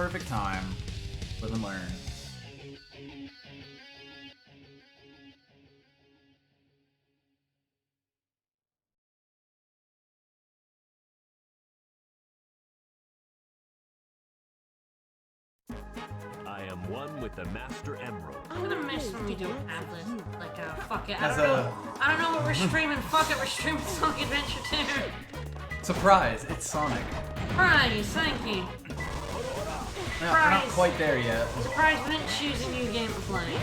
perfect time. Live and learn. I am one with the Master Emerald. I'm gonna miss when we don't have this. Like, fuck it. As I don't know what we're streaming. Fuck it, we're streaming Sonic Adventure 2. surprise, it's Sonic. Surprise, thank you. No, we're not quite there yet. Surprise, we didn't choose a new game to play.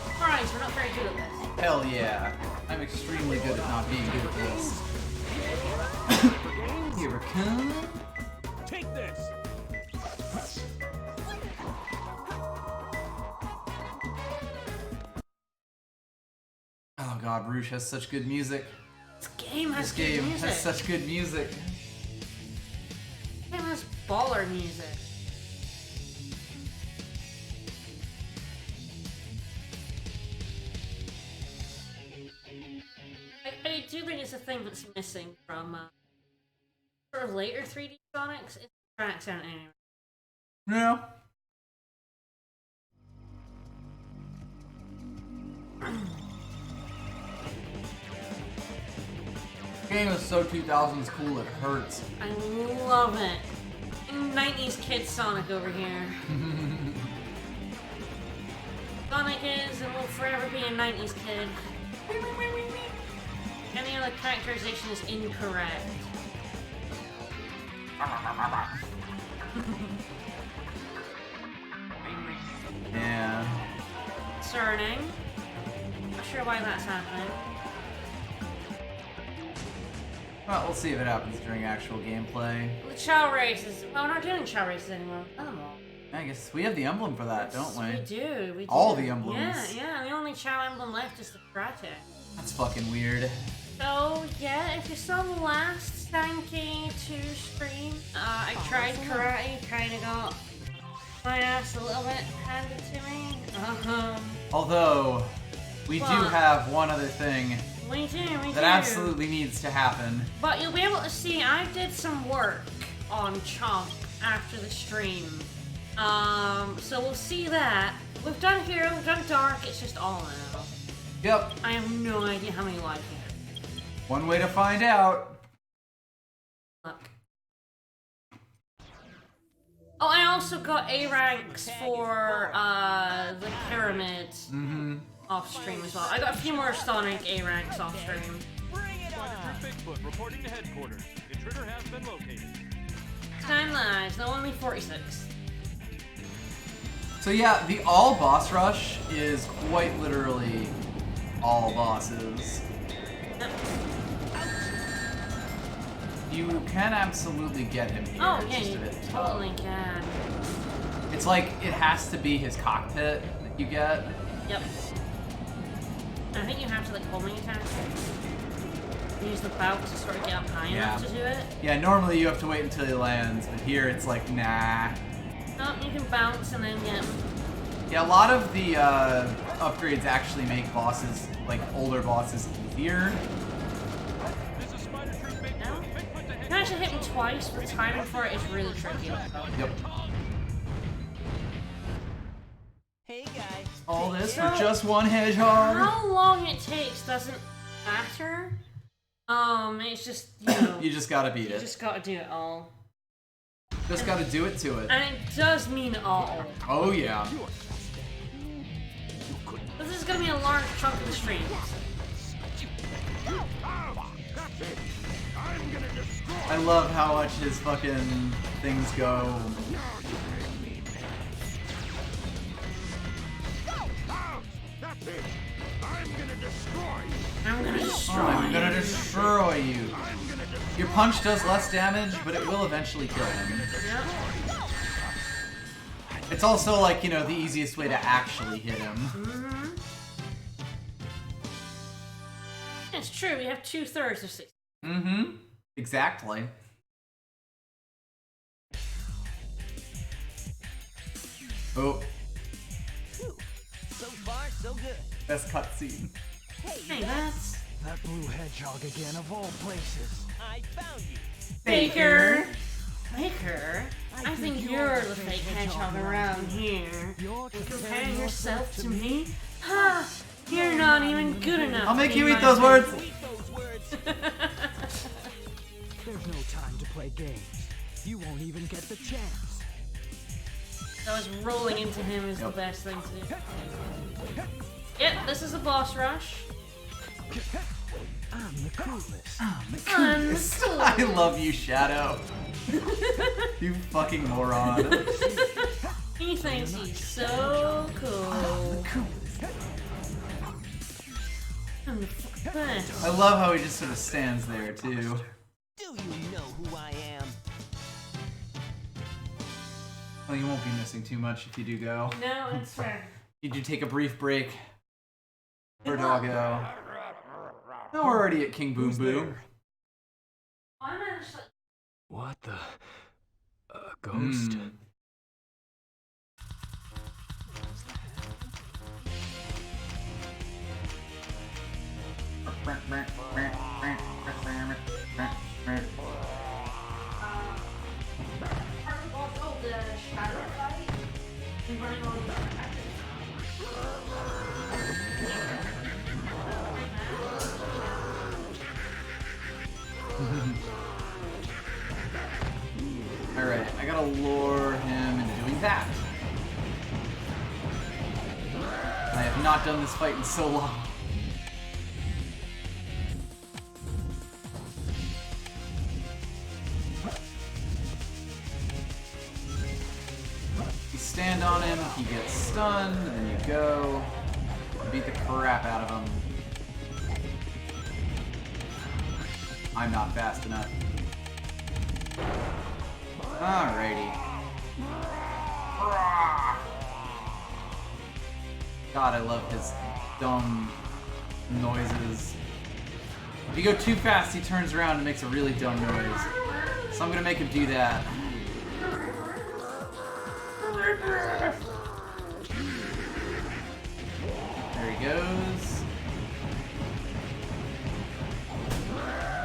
Surprise, we're not very good at this. Hell yeah. I'm extremely good at not being good at this. Here we come. Take this! Oh god, Rouge has such good music. This game has This game good music. has such good music. This game has baller music. I do think it's a thing that's missing from sort of later 3D Sonics. It's tracks aren't anywhere. Yeah. The game is so 2000s cool it hurts. I love it. 90s kid Sonic over here. Sonic is and will forever be a 90s kid. Any other characterization is incorrect. Yeah. Concerning. Not sure why that's happening. Well, we'll see if it happens during actual gameplay. The Chow races. Well, we're not doing Chow races anymore. Oh. I guess we have the emblem for that, don't we? We do. We do. All the emblems. Yeah. The only Chow emblem left is the karate. That's fucking weird. So, yeah, if you saw the last Stanky 2 stream, I tried karate, kinda got my ass a little bit handed to me. Although, we do have one other thing We do. that absolutely needs to happen. But you'll be able to see, I did some work on Chunk after the stream. So we'll see that. We've done Hero, we've done Dark, it's just all now. Yep. I have no idea how many lives you have. One way to find out. Look. Oh, I also got A ranks for the pyramid off stream as well. I got a few more Sonic A ranks off stream. Bring it on! Bigfoot reporting to headquarters. Intruder has been located. 10 lives, no, only 46. So yeah, the all boss rush is quite literally all bosses. Yep. You can absolutely get him here. Oh, it's yeah, just a you bit tough. totally can. It's like it has to be his cockpit that you get. Yep. I think you have to like homing attack. Use the bout to sort of get up high enough to do it. Yeah, normally you have to wait until he lands, but here it's like, nah. No, you can bounce and then get him. Yeah, a lot of the upgrades actually make bosses, like older bosses, easier. No? You can actually hit him twice, but the timing for it is really tricky. Yep. Hey guys. All this for just one hedgehog. How long it takes doesn't matter. It's just, you know, You just gotta beat you it. just gotta do it all. Just gotta do it to it. And it does mean all. Oh yeah. This is gonna be a large chunk of the stream. I love how much his fucking things go. I'm gonna destroy I'm gonna destroy you. Your punch does less damage, but it will eventually kill him. Yep. It's also like, you know, the easiest way to actually hit him. It's true, we have 2/3 of 6. Exactly. Oh. So far, so good. Best cutscene. Hey, that's That blue hedgehog again, of all places. I found you. Baker. Baker, I think you're the fake hedgehog around here. You're And comparing yourself to me? Ha! You're not even good enough. I'll make to you be eat my those words. Eat those words. There's no time to play games. You won't even get the chance. So us rolling into him is the best thing to do. Yep, this is a boss rush. I'm the coolest. I'm the I love you, Shadow. You fucking moron. He thinks he's so cool. I'm the best. I love how he just sort of stands there, too. Do you know who I am? Well, you won't be missing too much if you do go. No, it's fair. You do take a brief break for Doggo. No, we're already at King Boom Boom. I'm actually. What the? Ghost? Alright, I gotta lure him into doing that. I have not done this fight in so long. You stand on him, he gets stunned, and then you go and beat the crap out of him. I'm not fast enough. Alrighty. God, I love his dumb noises. If you go too fast, he turns around and makes a really dumb noise. So I'm gonna make him do that. There he goes.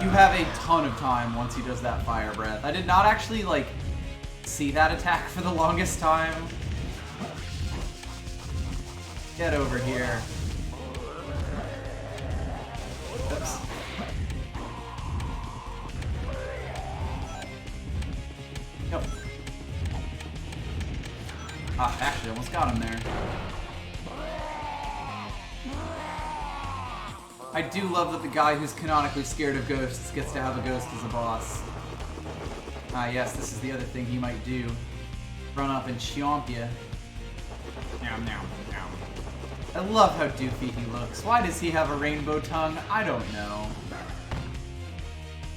You have a ton of time once he does that fire breath. I did not actually, like, see that attack for the longest time. Get over here. Oops. Yep. Ah, actually, almost got him there. I do love that the guy who's canonically scared of ghosts gets to have a ghost as a boss. Ah, yes, this is the other thing he might do. Run up and chomp ya. I love how doofy he looks. Why does he have a rainbow tongue? I don't know.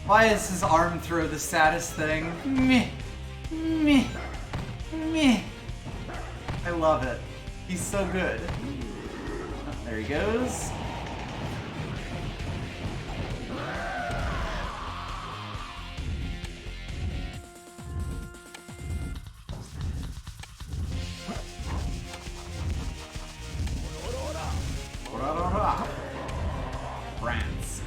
Why is his arm throw the saddest thing? Meh. Meh. Meh. I love it. He's so good. Oh, there he goes. France.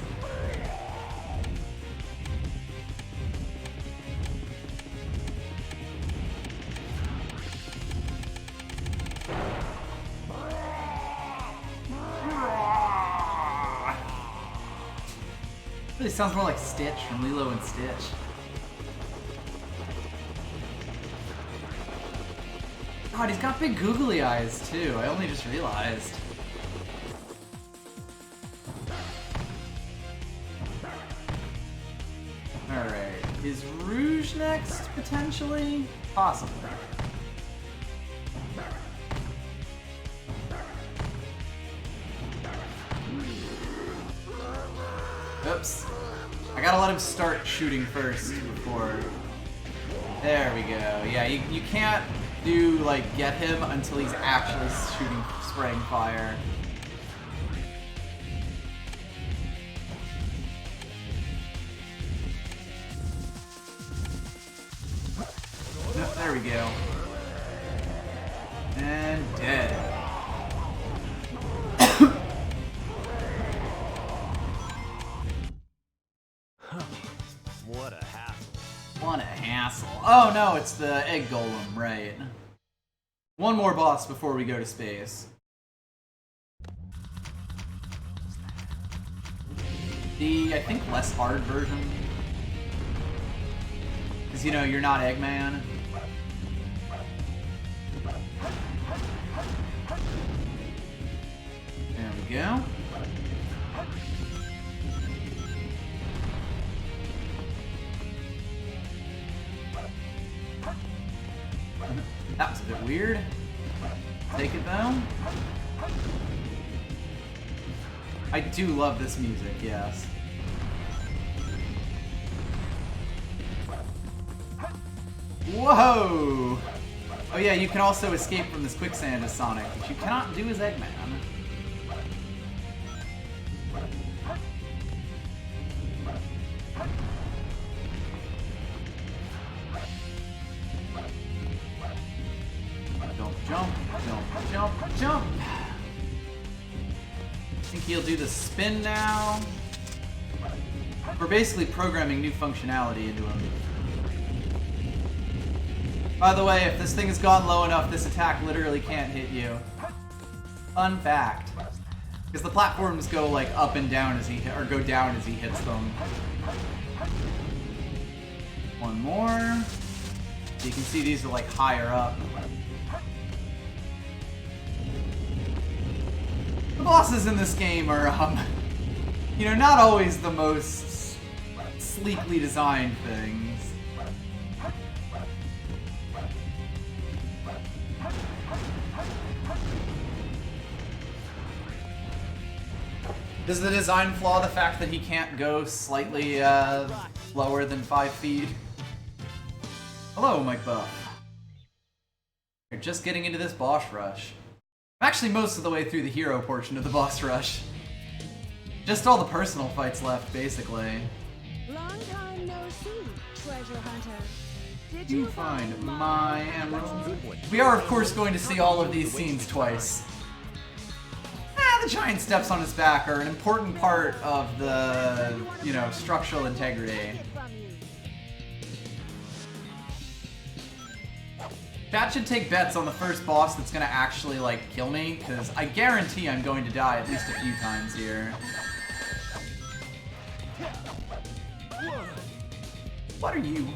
Really sounds more like Stitch from Lilo and Stitch. God, he's got big googly eyes too. I only just realized. Alright, is Rouge next, potentially? Possibly. Oops. I gotta let him start shooting first before... There we go. Yeah, you can't do, like, get him until he's actually spraying fire. There we go. And dead. Oh no, it's the egg golem, right. One more boss before we go to space. The, I think, less hard version. Because, you know, you're not Eggman. There we go. That was a bit weird. Take it though. I do love this music, yes. Whoa! Oh yeah, you can also escape from this quicksand as Sonic, which you cannot do as Eggman. Jump, jump, jump, jump! I think he'll do the spin now. We're basically programming new functionality into him. By the way, if this thing has gone low enough, this attack literally can't hit you. Fun fact. Because the platforms go like up and down as he or go down as he hits them. One more. You can see these are like higher up. The bosses in this game are, you know, not always the most sleekly designed things. Does the design flaw the fact that he can't go slightly lower than 5 feet? Hello, Mike Buff. You're just getting into this boss rush. I'm actually most of the way through the hero portion of the boss rush. Just all the personal fights left, basically. Long time no see, treasure hunter. Did You find my emerald. We are, of course, going to see all of these scenes twice. The giant steps on his back are an important part of the, you know, structural integrity. Chat should take bets on the first boss that's gonna actually, like, kill me, because I guarantee I'm going to die at least a few times here. What are you?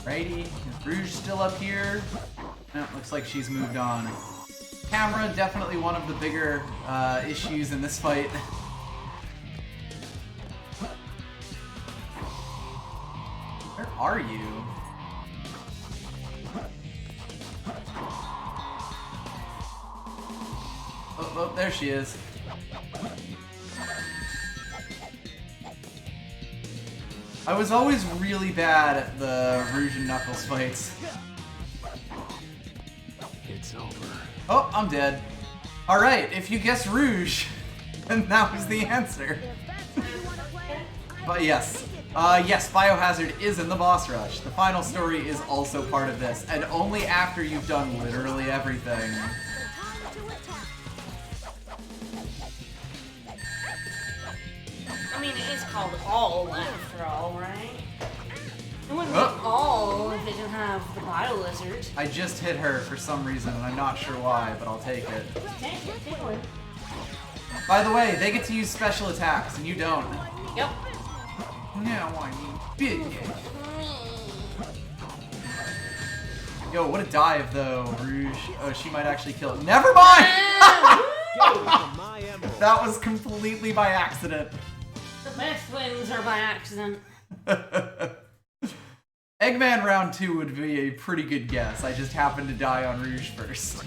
Righty, is Rouge still up here? No, looks like she's moved on. Camera, definitely one of the bigger issues in this fight. Where are you? Oh, there she is. I was always really bad at the Rouge and Knuckles fights. It's over. Oh, I'm dead. Alright, if you guess Rouge, then that was the answer. But yes. Yes, Biohazard is in the boss rush. The final story is also part of this, and only after you've done literally everything. I mean, it is called all after all, right? It wouldn't be all if it didn't have the Bio Lizard. I just hit her for some reason, and I'm not sure why, but I'll take it. Take it. By the way, they get to use special attacks, and you don't. Yep. Now I need big. Yo, what a dive though, Rouge. Oh, she might actually kill it. Never mind! That was completely by accident. The best wins are by accident. Eggman round 2 would be a pretty good guess. I just happened to die on Rouge first.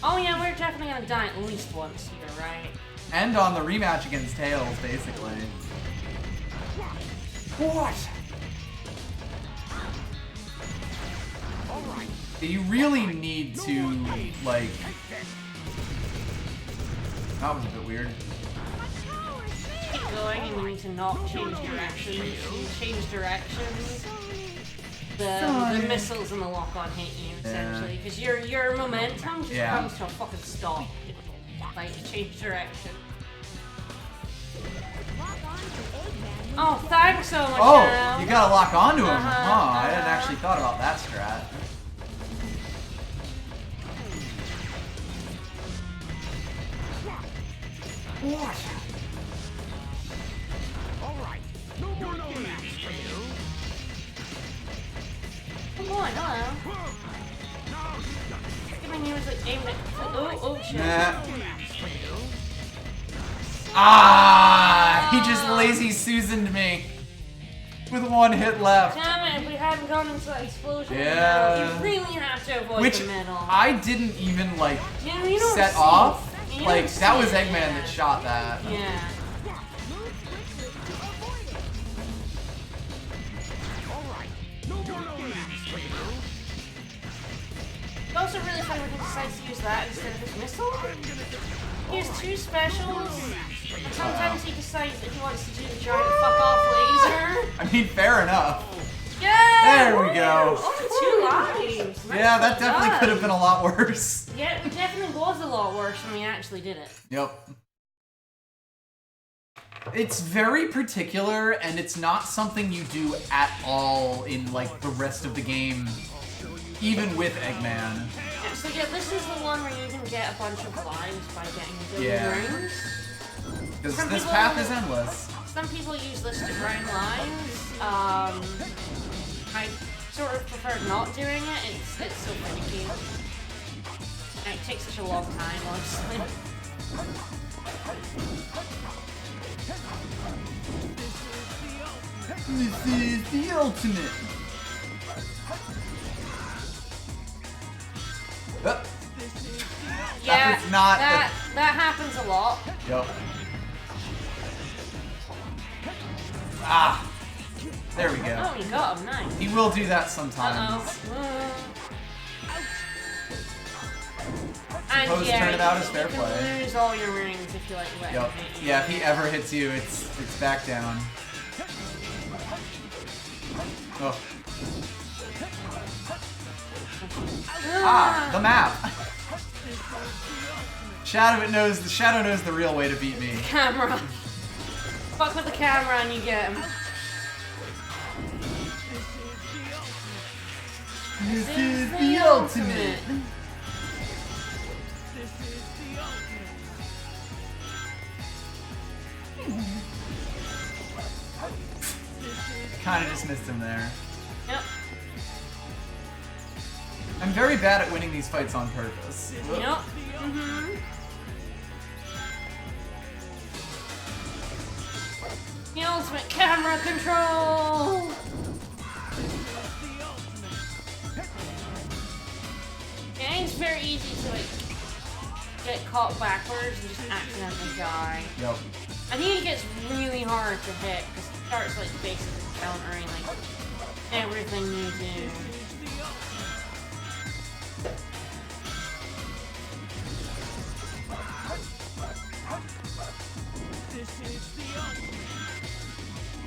Oh yeah, we're definitely gonna die at least once here, right? And on the rematch against Tails, basically. What? You really need to, like... That was a bit weird. Keep going and you need to not change direction. If you change direction, the missiles and the lock-on hit you, essentially. Because your momentum just comes to a fucking stop. like change direction. Lock on to Eggman. Oh, thanks so much. Oh, Shadow. you gotta lock onto him. Uh-huh, I hadn't uh-huh. actually thought about that strat. What? Alright, no more no max for you. Come on, hello. I mean, he was like aimed at. Oh shit. Nah. Ah! He just lazy Susan'd me with one hit left. Damn it, if we hadn't gone into that explosion, Yeah. you really have to avoid Which the middle. I didn't even like Yeah, you don't set see off. it. You Like don't that see was it, Eggman yeah. that shot that. Yeah. Alright, no more no max for you. It's also really fun when he decides to use that instead of his missile. He has two specials, and sometimes he decides that he wants to do the giant fuck off laser. I mean, fair enough. Yeah! There we go. Only 2 lives. Nice Yeah, that definitely done. could have been a lot worse. Yeah, it definitely was a lot worse when we actually did it. Yep. It's very particular, and it's not something you do at all in, like, the rest of the game, even with Eggman. Yeah, so yeah, this is the one where you can get a bunch of lives by getting the Yeah. rings. Because Some this people- path is endless. Some people use this to grind lives. I sort of prefer not doing it. It's so finicky. And it takes such a long time, honestly. This is the ultimate. That Yeah, was not that happens a lot. Yep. Ah! There we go. Oh, you got him, nice. He will do that sometimes. And Suppose yeah, turnabout is fair you play. can lose all your rings if you let Yep. him hit you. Yeah, if he ever hits you, it's back down. Oh. Ah, the map. Shadow knows the real way to beat me. Camera. Fuck with the camera and you get him. This is the ultimate. Kinda just missed him there. Yep. I'm very bad at winning these fights on purpose. Yep. Mm-hmm. The ultimate camera control! Yeah, it's very easy to like get caught backwards and just accidentally die. Yep. I think it gets really hard to hit because it starts like basically countering like everything you do.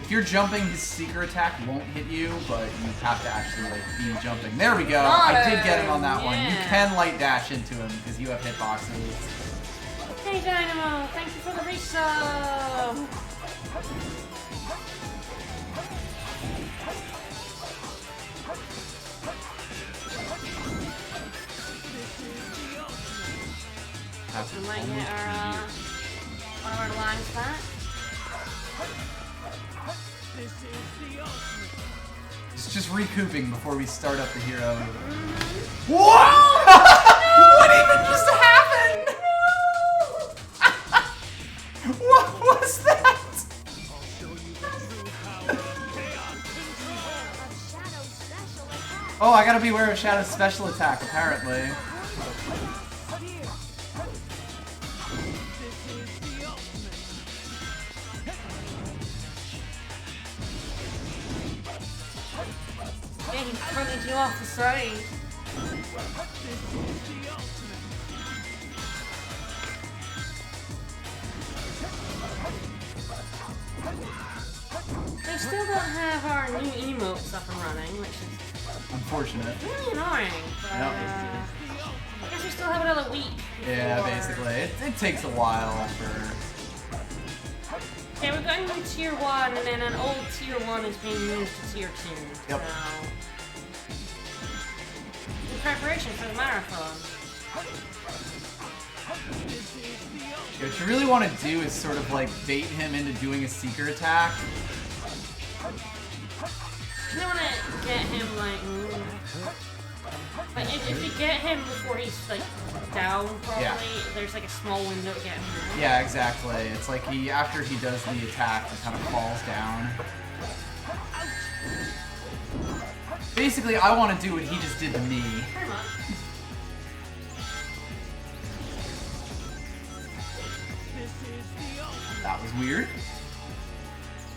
If you're jumping, his secret attack won't hit you, but you have to actually like be jumping. There we go. I did get him on that one. You Yeah. can light dash into him because you have hitboxes. Hey Dynamo, thank you for the resub! We might get our, one of our lines back. It's just recouping before we start up the hero. Whoa! What even just happened? What was that? Oh, I gotta beware of Shadow's special attack, apparently. Yeah, he fronted you off the side. We still don't have our new emotes up and running, which is unfortunate. Really annoying. But, Yep. I guess we still have another week. Yeah, before- basically. It takes a while for... Okay, we're going to tier 1, and then an old tier 1 is being moved to tier 2. Yep. So, in preparation for the marathon. What you really want to do is sort of like bait him into doing a seeker attack. You don't want to get him like... But if you get him before he's like down properly, Yeah. there's like a small window to get him. Yeah, exactly. It's like after he does the attack, he kind of falls down. Basically, I want to do what he just did to me. Pretty much. That was weird.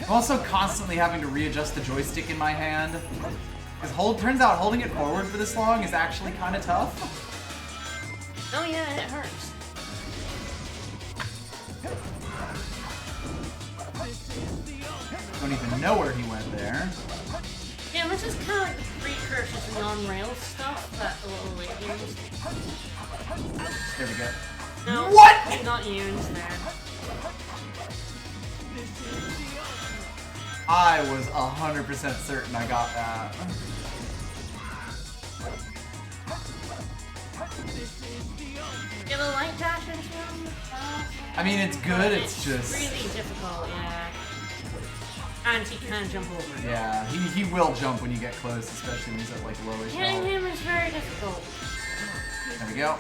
I'm also constantly having to readjust the joystick in my hand. Because turns out holding it forward for this long is actually kind of tough. Oh yeah, it hurts. Don't even know where he went there. Yeah, this is kind of like the precursor to non-rail stuff that a little late used. There we go. No, What? not used there. I was 100% certain I got that. Get a light dash into him? I mean, it's good, it's just... really difficult, yeah. And he can jump over it. Yeah, he will jump when you get close, especially when he's at like lowish Hitting health. him is very difficult. There we go.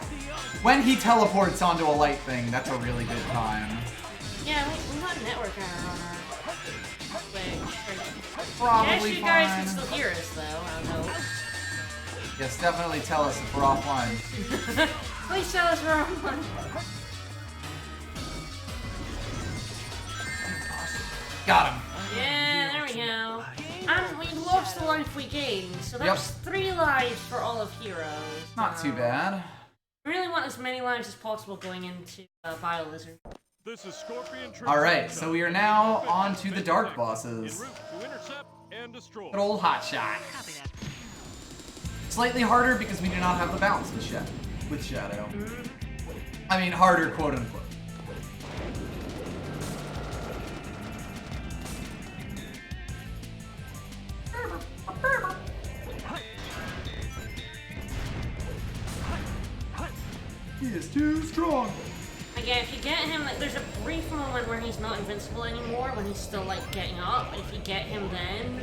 When he teleports onto a light thing, that's a really good time. Yeah, we got a network error on our Twitch. Probably Yes, you guys can still hear us though, I don't know. Yes, definitely tell us if we're offline. Please tell us we're on. Got him. Yeah, there we go. And we lost the life we gained, so that's 3 lives for all of Heroes. Not too bad. We really want as many lives as possible going into Bio Lizard. This is Scorpion Troop. Alright, so we are now on to the dark En bosses. route to intercept and destroy. Good old hotshot. Slightly harder because we do not have the bounce with Shadow. I mean, harder, quote unquote. He is too strong. Again, if you get him, like, there's a brief moment where he's not invincible anymore, when he's still, like, getting up. If you get him then,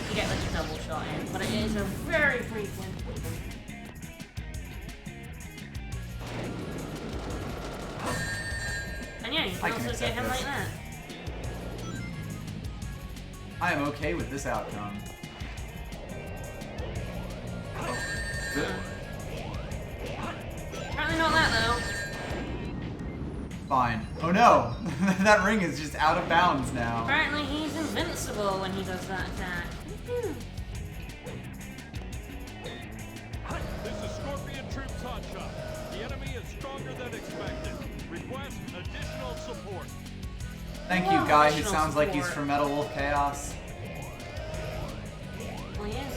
you get, like, a double shot in. But it is a very brief window. And yeah, you I can can also accept get him this. like that. I am okay with this outcome. Good. Apparently not that, though. Fine. Oh no! That ring is just out of bounds now. Apparently he's invincible when he does that attack. This is Scorpion Troops Hotshot. The enemy is stronger than expected. Request additional support. Thank you, guy who Additional sounds like he's support. from Metal Wolf Chaos. Well, yes.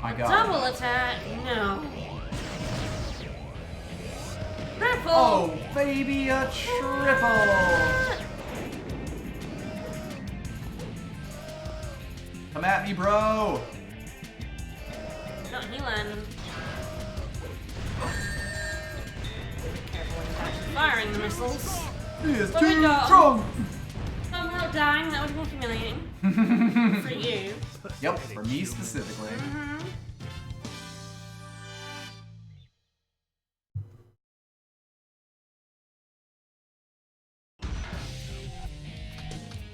My god. Double attack? No. Triple! Oh, baby, a triple! Come at me, bro! No, he landed. Careful when you're actually firing the missiles. He is But we too got him. strong! Oh, without dying, that would have been humiliating. For you. Yep, for me specifically.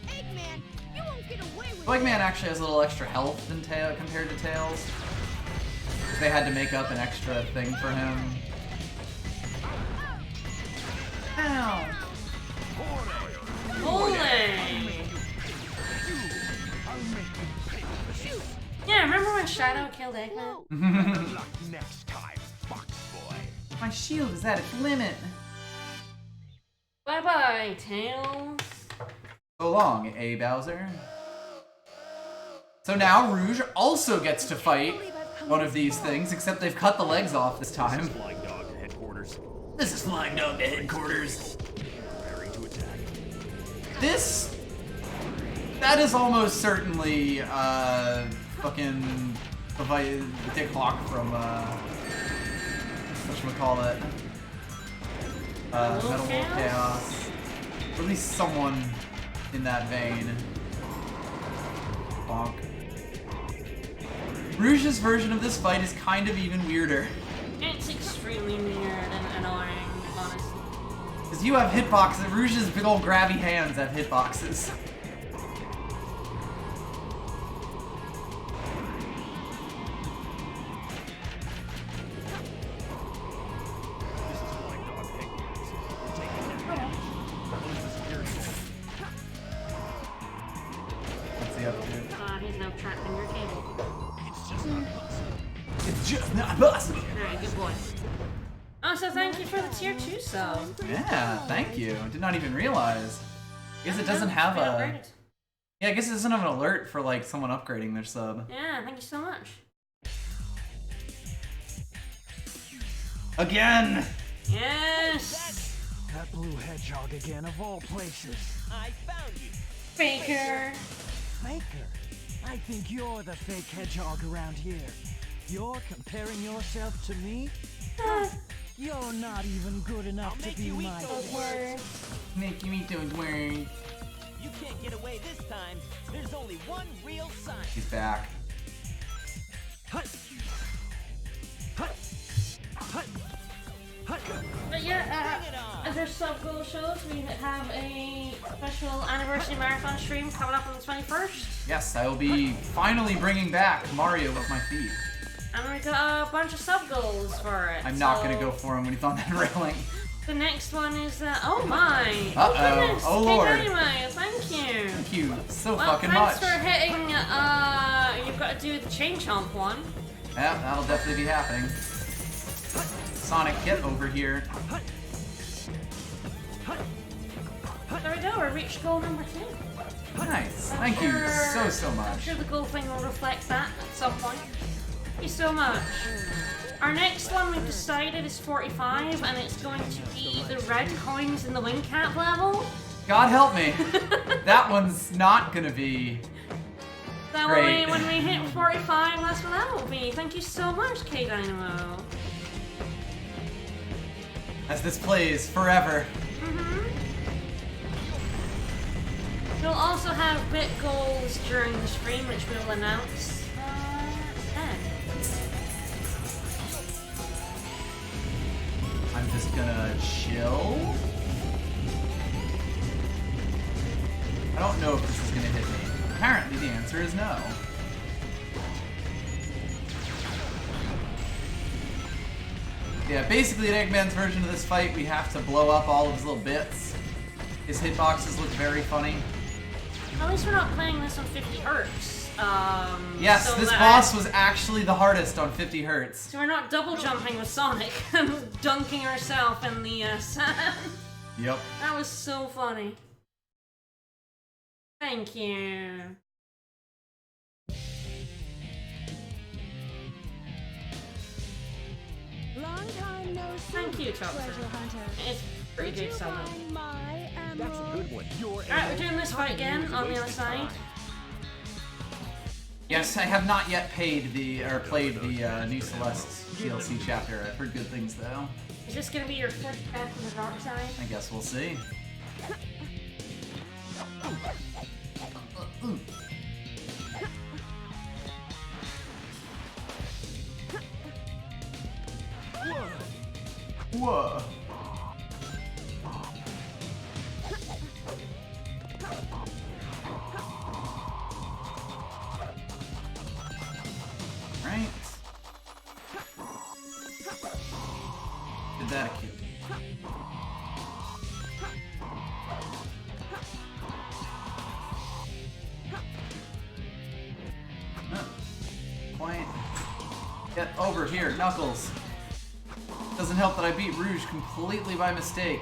Eggman, you won't get away with Eggman actually has a little extra health than compared to Tails. They had to make up an extra thing for him. Ow! Holy! Yeah, remember when Shadow killed Eggman? Luck next time, Fox Boy. My shield is at its limit. Bye bye, Tails. So long, Bowser. So now Rouge also gets to fight one of these things, except they've cut the legs off this time. Flying Dog to headquarters. This is Flying Dog to headquarters. Preparing to attack. That is almost certainly, fucking Dick Hawk from, whatchamacallit? Metal Wolf Chaos. Or at least someone in that vein. Bonk. Rouge's version of this fight is kind of even weirder. It's extremely weird and annoying, honestly. Because you have hitboxes, Rouge's big old grabby hands have hitboxes. Flying Dog headquarters. We're taking advantage. Close the security door. What's he up to? He's now trapped in your cable. It's just not possible. It's just not possible. Alright, good boy. Also, thank you for the tier 2 sub. Yeah, thank you. I did not even realize. I guess it doesn't have a... Upgraded. Yeah, I guess it doesn't have an alert for, like, someone upgrading their sub. Yeah, thank you so much. Again! Yes! That blue hedgehog again, of all places. I found you. Faker. Faker? I think you're the fake hedgehog around here. You're comparing yourself to me? You're not even good enough to be my friend. Making me do word. You can't get away this time. There's only one real sign. He's back. But yeah, as our sub goal shows, we have a special anniversary marathon stream coming up on the 21st. Yes, I will be finally bringing back Mario with my feet. And we got a bunch of sub goals for it. I'm not so gonna go for him when he's on that railing. The next one is, oh my! Uh-oh. Goodness. Oh, Lord. Anyway, thank you! Thank you so Well, fucking much. thanks for hitting, you've got to do the chain chomp one. Yeah, that'll definitely be happening. Sonic, get over here. There we go, we reached goal number 2. Nice. I'm Thank you sure- so I'm much. sure the goal thing will reflect that at some point. Thank you so much. Our next one we've decided is 45, and it's going to be the red coins in the wing cap level. God help me. That one's not gonna be... So Great. when we hit 45, that's what that will be. Thank you so much, K-Dynamo. As this plays forever. We'll also have bit goals during the stream, which we'll announce then. I'm just gonna chill. I don't know if this is gonna hit me. Apparently the answer is no. Yeah, basically in Eggman's version of this fight, we have to blow up all of his little bits. His hitboxes look very funny. At least we're not playing this on 50 hertz. Yes, so this that- boss was actually the hardest on 50 hertz. So we're not double jumping with Sonic and dunking ourselves in the sand. Yep. That was so funny. Thank you. Long time no see. Thank you, Chopper. Treasure hunter. It's pretty Did good you summon. find my emerald? That's a good one. Your Alright, we're doing this fight again on the other side. Yes, I have not yet played the New Celeste DLC chapter. I've heard good things though. Is this gonna be your first path to the dark side? I guess we'll see. Whoa. Right. Did that cute. Quiet. Get over here, Knuckles. Doesn't help that I beat Rouge completely by mistake.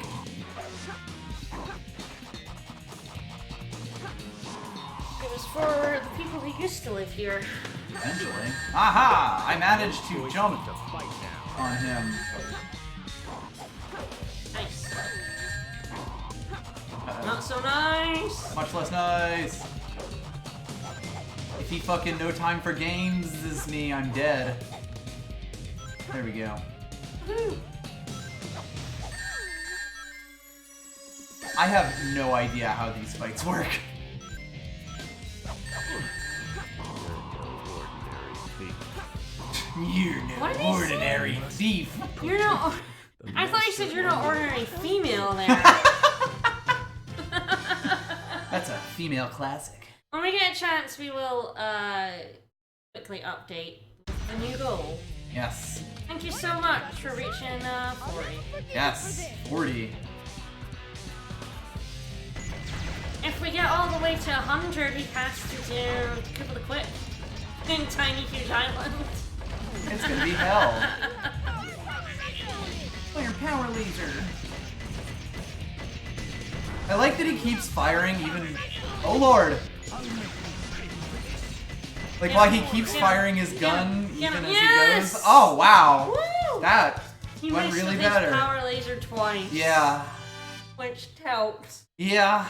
It was for the people who used to live here. Eventually. Aha! I managed to jump To fight now. on him. Nice. Not so nice. Much less nice. If he fucking no time for games is me, I'm dead. There we go. Woohoo. I have no idea how these fights work. You're What no did he say? ordinary thief. You're no. I thought you said you're no ordinary female there. That's a female classic. When we get a chance, we will quickly update the new goal. Yes. Thank you so much for reaching 40. Yes. 40. If we get all the way to 100, he has to do Cripple the Quick in Tiny Huge Island. It's gonna be hell. Oh, your power laser. I like that he keeps firing even... Oh lord! Like while he keeps firing his gun even as he goes. Oh wow! Woo! That He went missed really with his better. power laser twice. Yeah. Which helps. Yeah.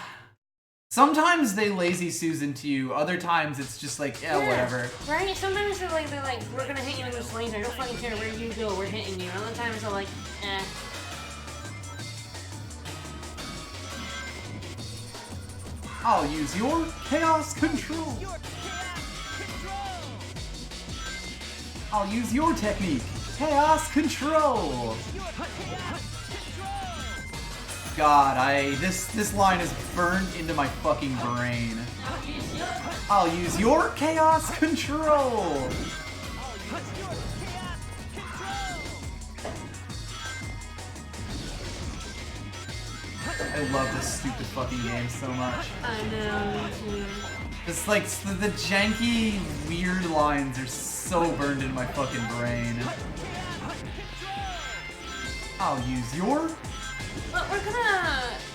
Sometimes they lazy Susan to you, other times it's just like, yeah, whatever. Right? Sometimes they're like, we're gonna hit you with this laser. I don't fucking care where you go, we're hitting you. Other times they're like, eh. I'll use your chaos control. I'll use your technique, chaos control. God, this line is burned into my fucking brain. I'll use your chaos control. I love this stupid fucking game so much. I know, me too. It's like the janky, weird lines are so burned in my fucking brain. I'll use your... But we're gonna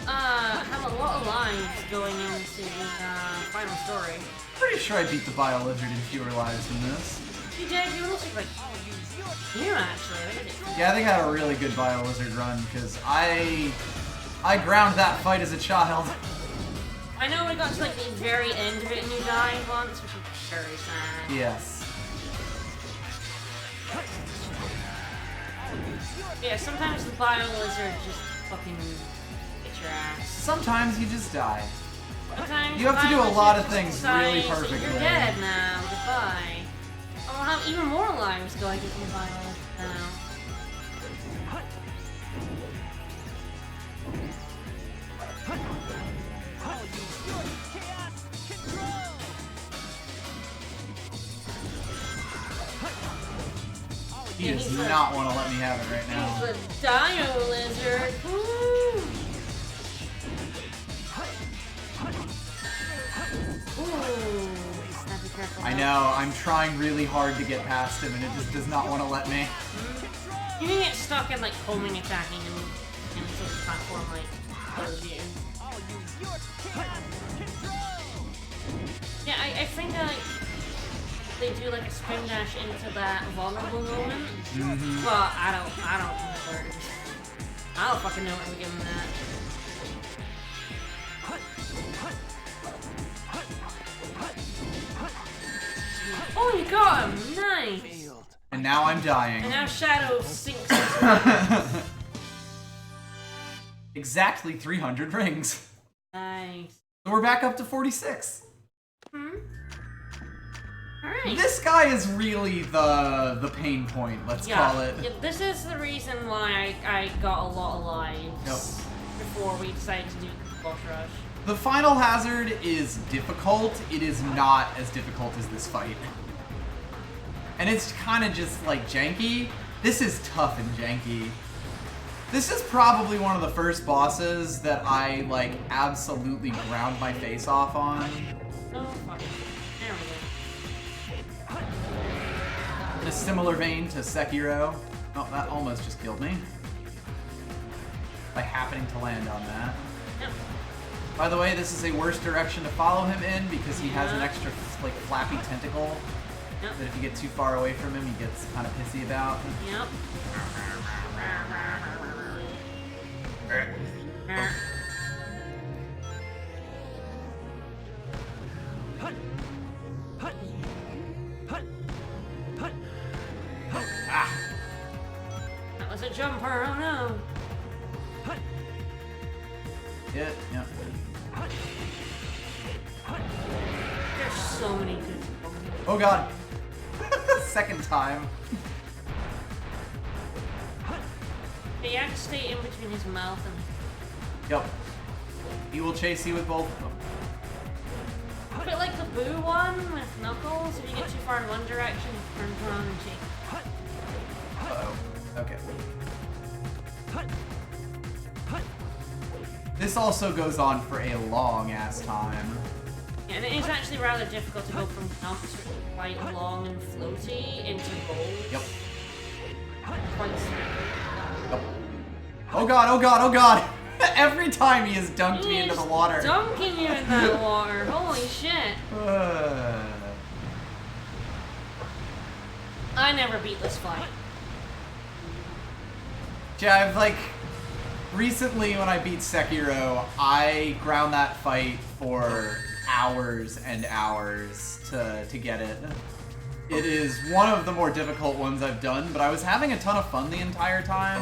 have a lot of lives going into the final story. Pretty sure I beat the Bio Lizard in fewer lives than this. You did, you were like, you actually. Yeah, they had a really good Bio Lizard run, because I ground that fight as a child. I know we got to like the very end of it and you died once, which was very sad. Yes. Yeah, sometimes the Bio Lizard just fucking get your ass. Sometimes you just die. Sometimes You have to the do a Bio lot Lizard of things decides really that perfectly. You're dead now, goodbye. I'll have even more lives going into the Bio Lizard now. He does not want to let me have it right now. He's a Dio Lizard. Woo! Ooh. Snap, be careful. I know, I'm trying really hard to get past him and it just does not want to let me. You can get stuck in like homing attacking and until the platform like kills you. Yeah, I think they do like a spin dash into that vulnerable moment. Well, I don't remember. I don't fucking know what we're giving that. Oh, you got him! Nice! And now I'm dying. And now Shadow sinks into Exactly 300 rings. Nice. So we're back up to 46. Alright. This guy is really the pain point, let's call it. Yeah, this is the reason why I got a lot of lives before we decided to do the boss rush. The final hazard is difficult. It is not as difficult as this fight. And it's kind of just like janky. This is tough and janky. This is probably one of the first bosses that I like absolutely ground my face off on. Oh, fuck. There we go. In a similar vein to Sekiro. Oh, that almost just killed me. By happening to land on that. Yeah. By the way, this is a worse direction to follow him in because he has an extra, like, flappy tentacle Yep. that if you get too far away from him, he gets kind of pissy about. Yep. Hut. Hut. Hut. Hut. Ah! That was a jumper, oh no. Hut. Yeah, yeah. Hut. Hut. There's so many good people. Oh god! Second time. Yeah, you have to stay in between his mouth and... Yep. He will chase you with both of them. A bit like the Boo one with Knuckles. If you get too far in one direction, it turns around and shakes. Uh-oh. Okay. Hut. Hut. This also goes on for a long-ass time. Yeah, and it is actually rather difficult to go from jumps which are quite long and floaty into rolls. Yep. Quite simple. Yep. Oh god, oh god, oh god! Every time he has dunked me into the water. Dunking you in that water. Holy shit. I never beat this fight. Yeah, I've like... Recently when I beat Sekiro, I ground that fight for hours and hours to get it. It is one of the more difficult ones I've done, but I was having a ton of fun the entire time.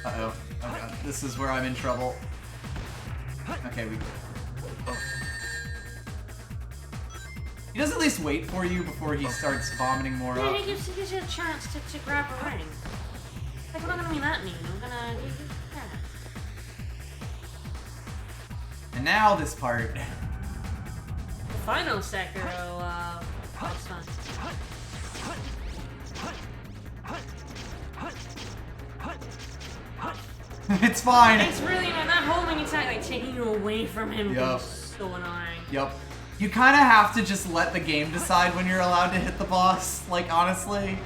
Uh-oh. Oh god, this is where I'm in trouble. Okay, we... Oh. He does at least wait for you before he starts vomiting more Yeah, up. he gives you a chance to grab a ring. Like, I'm not gonna be that mean. I'm gonna give you a chance. And now this part. The final Sekiro, that's fun. It's fine! It's really annoying. That homing attack, like, taking you away from him Yup. is so annoying. Yup. You kind of have to just let the game decide when you're allowed to hit the boss. Like, honestly.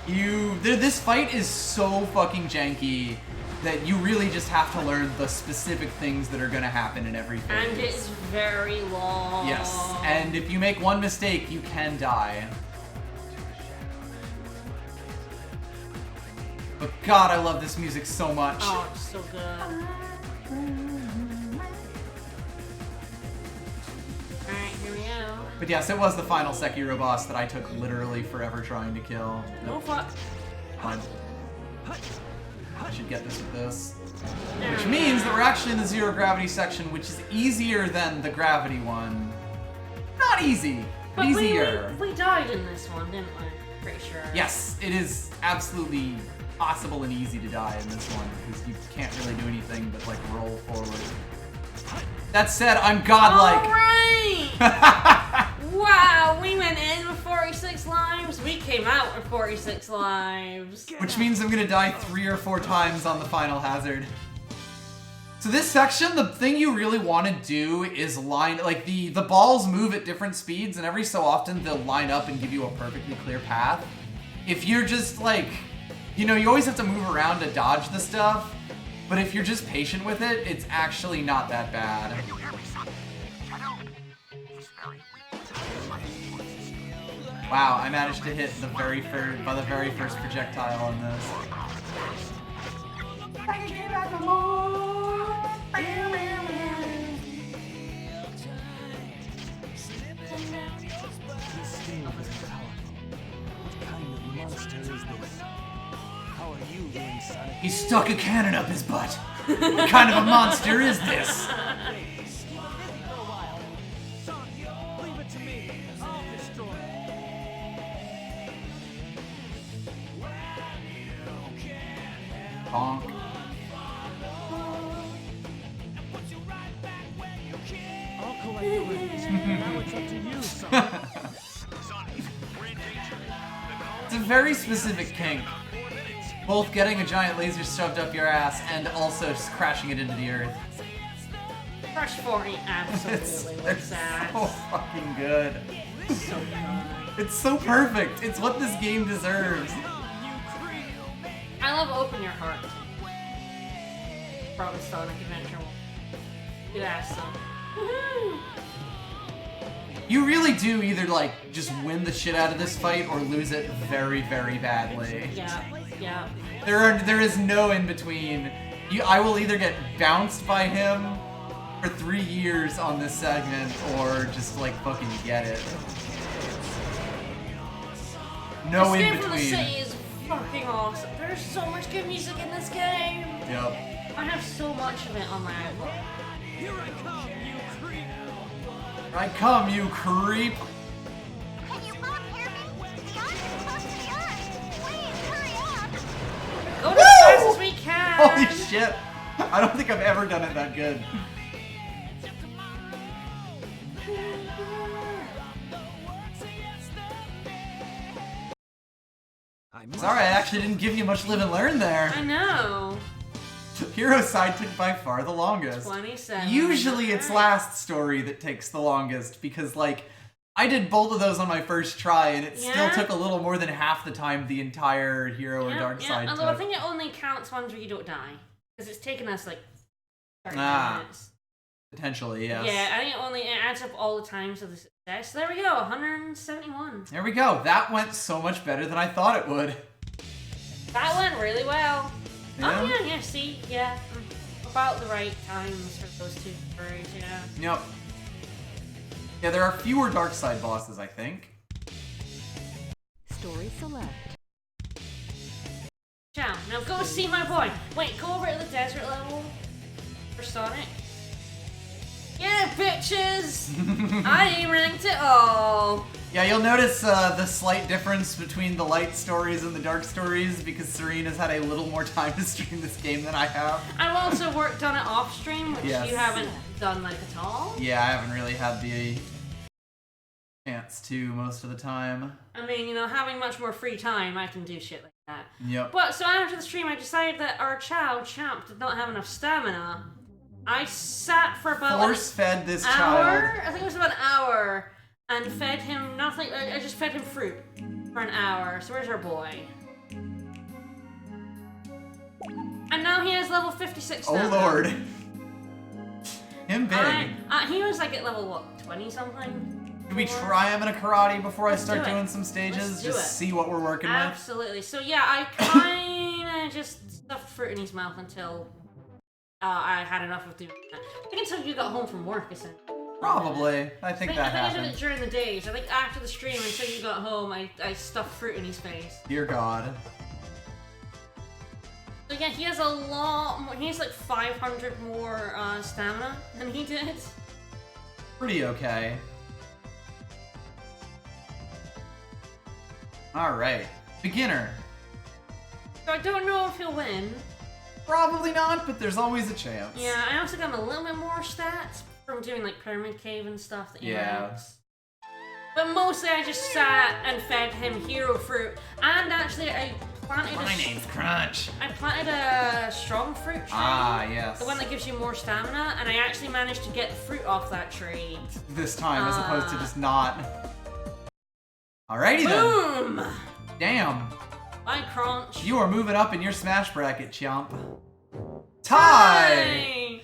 This fight is so fucking janky that you really just have to learn the specific things that are gonna happen in every phase. And it's very long. Yes, and if you make one mistake, you can die. But god, I love this music so much. Oh, it's so good. Alright, here we go. But yes, it was the final Sekiro boss that I took literally forever trying to kill. No fuck. Fine. I should get this with this. There Which we means go. that we're actually in the zero gravity section, which is easier than the gravity one. Not easy, but easier. We died in this one, didn't we? Pretty sure. Yes, it is absolutely possible and easy to die in this one, because you can't really do anything but like roll forward. That said, I'm godlike. Alright! Wow, we went in with 46 lives, we came out with 46 lives. Which means I'm gonna die 3 or 4 times on the final hazard. So this section, the thing you really want to do is line, like the balls move at different speeds, and every so often they'll line up and give you a perfectly clear path. If you're just like, you know, you always have to move around to dodge the stuff, but if you're just patient with it, it's actually not that bad. Wow, I managed to hit the very first projectile on this. This steel is powerful. What kind of monster is this? How are you doing, Sonic? He stuck a cannon up his butt. What kind of a monster is this? Leave it to me. I'll destroy it. Bonk. I'll collect the rings. Now it's up to you, Sonic. It's a very specific kink. Both getting a giant laser shoved up your ass and also just crashing it into the earth. Crush 40 It's absolutely looks so ass. fucking good. So good. It's so perfect. It's what this game deserves. I love Open Your Heart. Probably Sonic Adventure. Yeah, so. You really do either, like, just win the shit out of this fight or lose it very, very badly. Yeah. There is no in between. I will either get bounced by him for 3 years on this segment or just, like, fucking get it. No in Escape from the between. City is fucking awesome. There's so much good music in this game. Yep. I have so much of it on my iPod. Here I come, you creep! I come, you creep. Can you both hear me? The odds are close to the earth. Please hurry up. Go as fast as we can. Holy shit. I don't think I've ever done it that good. Sorry, I actually didn't give you much live and learn there. I know. Hero side took by far the longest. 27. Usually it's Alright. last story that takes the longest because, like, I did both of those on my first try and it still Yeah? took a little more than half the time the entire hero or dark side Although I took. think it only counts ones where you don't die. Because it's taken us like 30 minutes. Potentially, yes. Yeah, I think it adds up all the times of the success. So there we go, 171. There we go. That went so much better than I thought it would. That went really well. Yeah? Oh yeah, see, yeah. About the right times for those two birds, yeah. Yep. Yeah, there are fewer dark side bosses, I think. Story select. Ciao. Now go see my boy. Wait, go over to the desert level for Sonic. Yeah, bitches! I ranked it all. Yeah, you'll notice the slight difference between the light stories and the dark stories because Serene has had a little more time to stream this game than I have. I've also worked on it off stream, which Yes. you haven't done like at all. Yeah, I haven't really had the chance to most of the time. I mean, you know, having much more free time, I can do shit like that. Yep. But so after the stream, I decided that our champ did not have enough stamina. I sat for about Force-fed this an child. hour. I think it was about an hour, and fed him nothing. I just fed him fruit for an hour. So where's our boy? And now he has level 56 Oh stamina. lord. Him big. He was like at level what, 20 something? Can we try him in a karate before I Let's start do it. doing some stages? Let's do Just it. see what we're working with. Absolutely. So yeah, I kinda just stuffed fruit in his mouth until I had enough of doing that. I think until you got home from work, essentially. Probably. I think that I did happened. it during the days. I think after the stream until you got home, I stuffed fruit in his face. Dear God. So yeah, he has a lot more. He has like 500 more stamina than he did. Pretty okay. Alright. Beginner. So I don't know if he'll win. Probably not, but there's always a chance. Yeah, I also got him a little bit more stats from doing like Pyramid Cave and stuff that he Yeah. likes. But mostly I just sat and fed him hero fruit. And actually I planted My name's Crunch. I planted a strong fruit tree. Ah, yes. The one that gives you more stamina, and I actually managed to get the fruit off that tree. This time, as opposed to just not. Alrighty then. Boom! Damn. Bye, Crunch. You are moving up in your smash bracket, chump. Tie! Hey!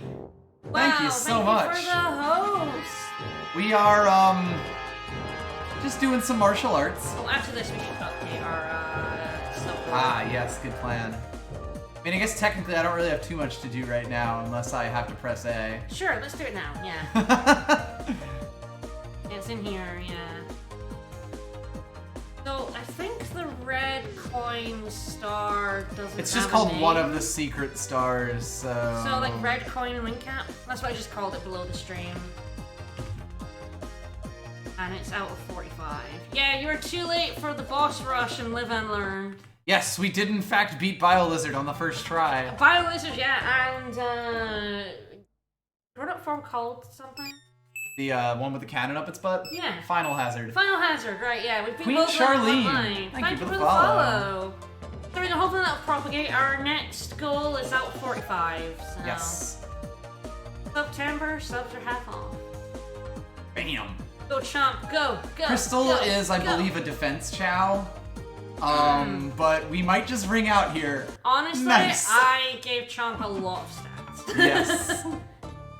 Thank you Wow, so thank much. You for the host. We are, just doing some martial arts. Well, after this, we should update our stuff. Ah, yes, good plan. I mean, I guess technically I don't really have too much to do right now unless I have to press A. Sure, let's do it now. Yeah, it's in here. Yeah. So I think the red coin star doesn't. It's just have a called name. one of the secret stars, so... So like red coin and wing cap. That's what I just called it below the stream. And it's out of 45. Yeah, you were too late for the boss rush and live and learn. Yes, we did in fact beat BioLizard on the first try. BioLizard, yeah, and grown-up form called something? The one with the cannon up its butt? Yeah. Final Hazard. Final Hazard, right, yeah. We've been Queen both on Charlene. online. Thank you for the the follow. So we're hoping that'll propagate. Our next goal is out 45. So. Yes. September, subs are half off. Bam. Go Chomp, go, go. Crystal go, is, I go. believe, a defense chow. But we might just ring out here. Honestly, Nice. I gave Chomp a lot of stats. Yes.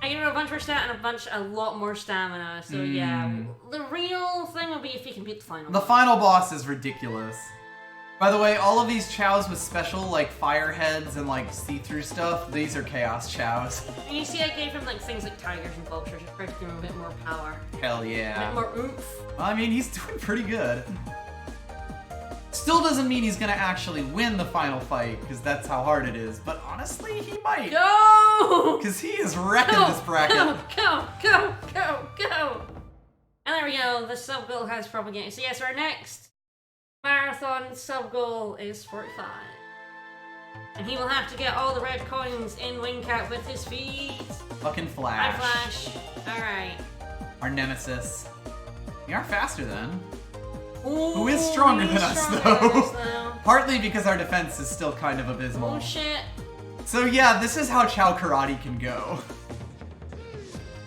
I I give him a bunch more stat and a lot more stamina. So yeah, the real thing will be if he can beat the final. The final boss is ridiculous. By the way, all of these chows with special, like, fire heads and, like, see-through stuff, these are chaos chows. And you see I gave him, like, things like tigers and vultures to give him a bit more power. Hell A yeah. bit more oomph. I mean, he's doing pretty good. Still doesn't mean he's gonna actually win the final fight, because that's how hard it is. But honestly, he might. Go! Because he is wrecking Go, this bracket. Go! And there we go, the sub goal has propagated. So yes, our next marathon sub goal is 45. And he will have to get all the red coins in Wingcat with his feet. Fucking Hi, Flash. Flash. Alright. Our nemesis. We are faster then. Ooh, Who is stronger than us, stronger though. than us, though. Partly because our defense is still kind of abysmal. Oh shit. So yeah, this is how Chow Karate can go.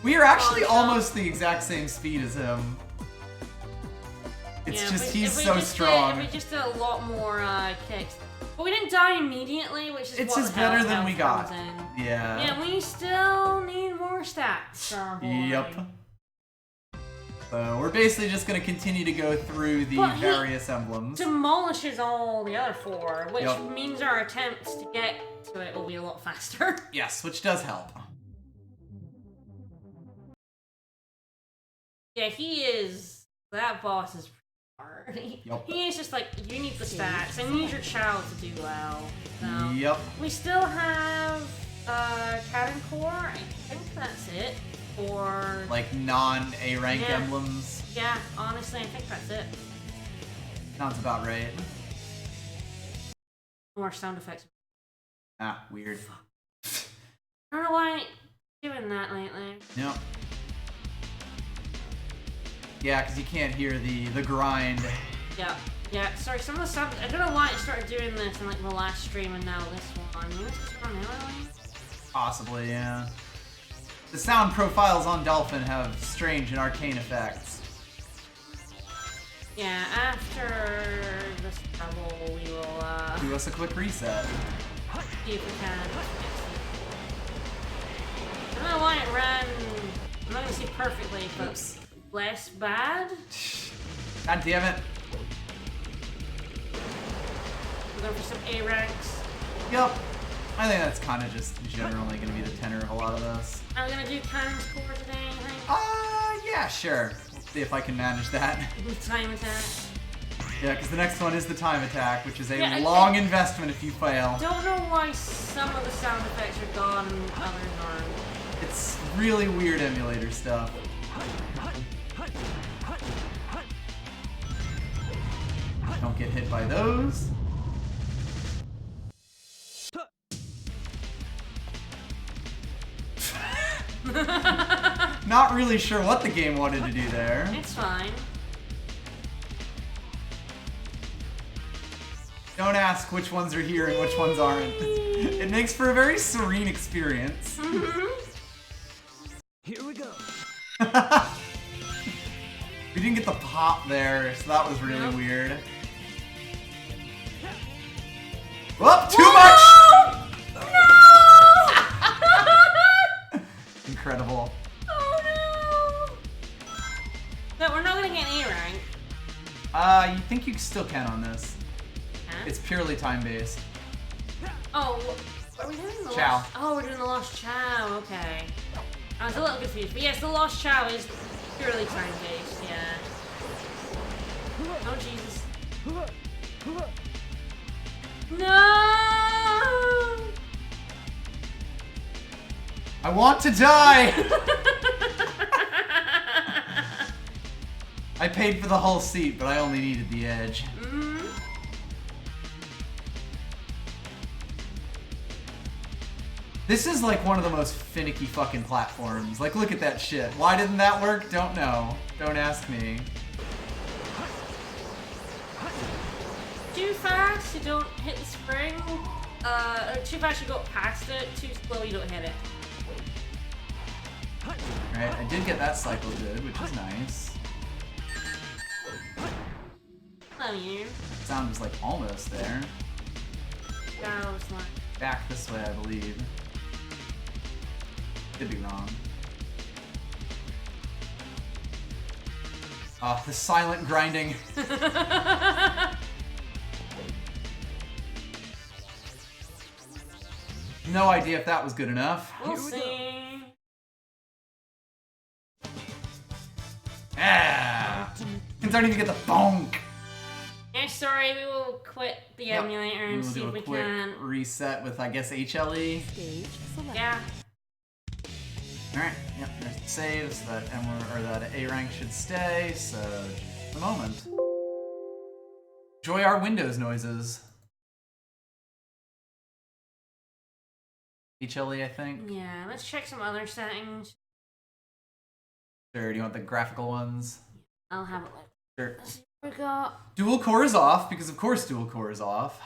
We are actually Chow. almost the exact same speed as him. It's Yeah, just, if we he's so just strong. If we just did a lot more kicks. But we didn't die immediately, which is It's what just the hell better than we health got. comes in. Yeah. Yeah, we still need more stats. Yep. So we're basically just gonna continue to go through the But he various emblems. Demolishes all the other four, which Yep. means our attempts to get to it will be a lot faster. Yes, which does help. Yeah, he is. That boss is hard. Yep. He is just like, you need the stats. I need your child to do well. So. Yep. We still have Cat and Core. I think that's it. For Like non-A rank Yeah. emblems. yeah, honestly, I think that's it. Sounds about right. More sound effects. Ah, weird. I don't know why I'm doing that lately. Yep. Yeah, because you can't hear the grind. Yeah. Sorry, some of the stuff. I don't know why it started doing this in like the last stream and now this one. Maybe it's just on anyway. Possibly, yeah. The sound profiles on Dolphin have strange and arcane effects. Yeah, after this level, we will Do us a quick reset. see if we can. I don't know why it ran. I'm not gonna see perfectly, but Oops. less bad. God damn it. We're going for some A ranks. Yep. I think that's kind of just generally going to be the tenor of a lot of this. Are we gonna do Cannon's Core today, I think? Yeah, sure. See if I can manage that. Time attack. Yeah, because the next one is the time attack, which is a Yeah, long investment if you fail. Don't know why some of the sound effects are gone and others aren't. It's really weird emulator stuff. Don't get hit by those. Not really sure what the game wanted to do there. It's fine. Don't ask which ones are here and which ones aren't. It makes for a very serene experience. Here we go. We didn't get the pop there, so that was really weird. Whoop! Too much! No! Incredible. Oh no! But we're not gonna get an A rank. You think you still can on this? Huh? It's purely time-based. Oh, what are we doing? The Chow. Lost... Oh, we're doing the Lost Chow. Okay. I was a little confused, but yes, the Lost Chow is purely time-based. Yeah. Oh Jesus. No! I want to die! I paid for the whole seat, but I only needed the edge. This is like one of the most finicky fucking platforms. Like, look at that shit. Why didn't that work? Don't know. Don't ask me. Too fast, you don't hit the spring. Or too fast, you go past it. Too slow, you don't hit it. Right, I did get that cycle good, which is nice. Oh, you. Sound was like almost there. That was like. Back this way, I believe. Could be wrong. Ah, the silent grinding. No idea if that was good enough. We'll see. Ah! Can don't even get the bonk. Yeah, sorry, we will quit the Yep. emulator and We'll see do if a we quick can. reset with, I guess, HLE. Stage select. Yeah. Alright, yep, there's the saves. That that A rank should stay, so just a moment. Enjoy our Windows noises. HLE, I think. Yeah, let's check some other settings. Sure, do you want the graphical ones? I'll have it later. Sure. Let's see what we got. Dual core is off, because of course dual core is off.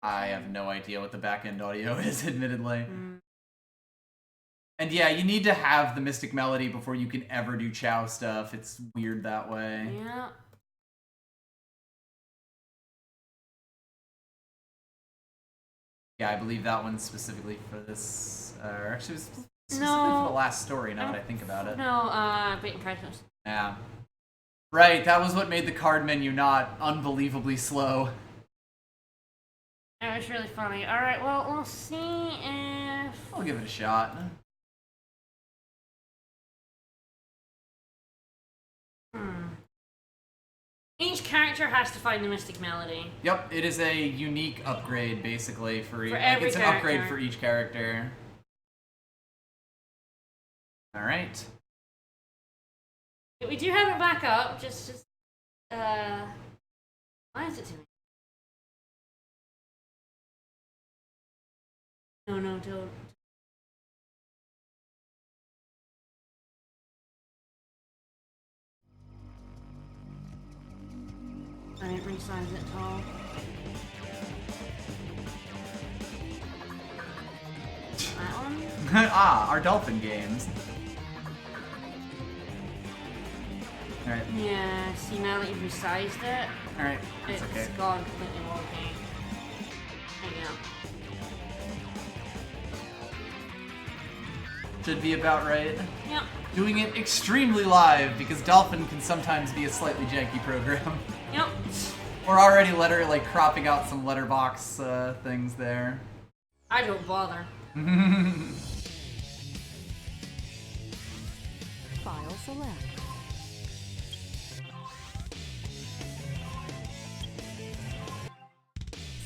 I have no idea what the back-end audio is, admittedly. And yeah, you need to have the Mystic Melody before you can ever do Chow stuff. It's weird that way. Yeah. Yeah, I believe that one's specifically for this, or actually it was specifically No. for the last story, now that I think about it. No, Bait and Prejudice. Yeah. Right, that was what made the card menu not unbelievably slow. That was really funny. Alright, well, we'll see if... I'll give it a shot. Each character has to find the Mystic Melody. Yep, it is a unique upgrade, basically, for each. every It's an upgrade character. for each character. Alright. We do have it back up, just, why is it doing? No, don't. I didn't resize it at all. That one? Ah, our dolphin games. Alright, Yeah, see now that you've resized it, alright, it's it's okay. gone completely wonky. There you go. Should be about right. Yep. Doing it extremely live, because Dolphin can sometimes be a slightly janky program. Yep. We're already cropping out some letterbox things there. I don't bother. File select.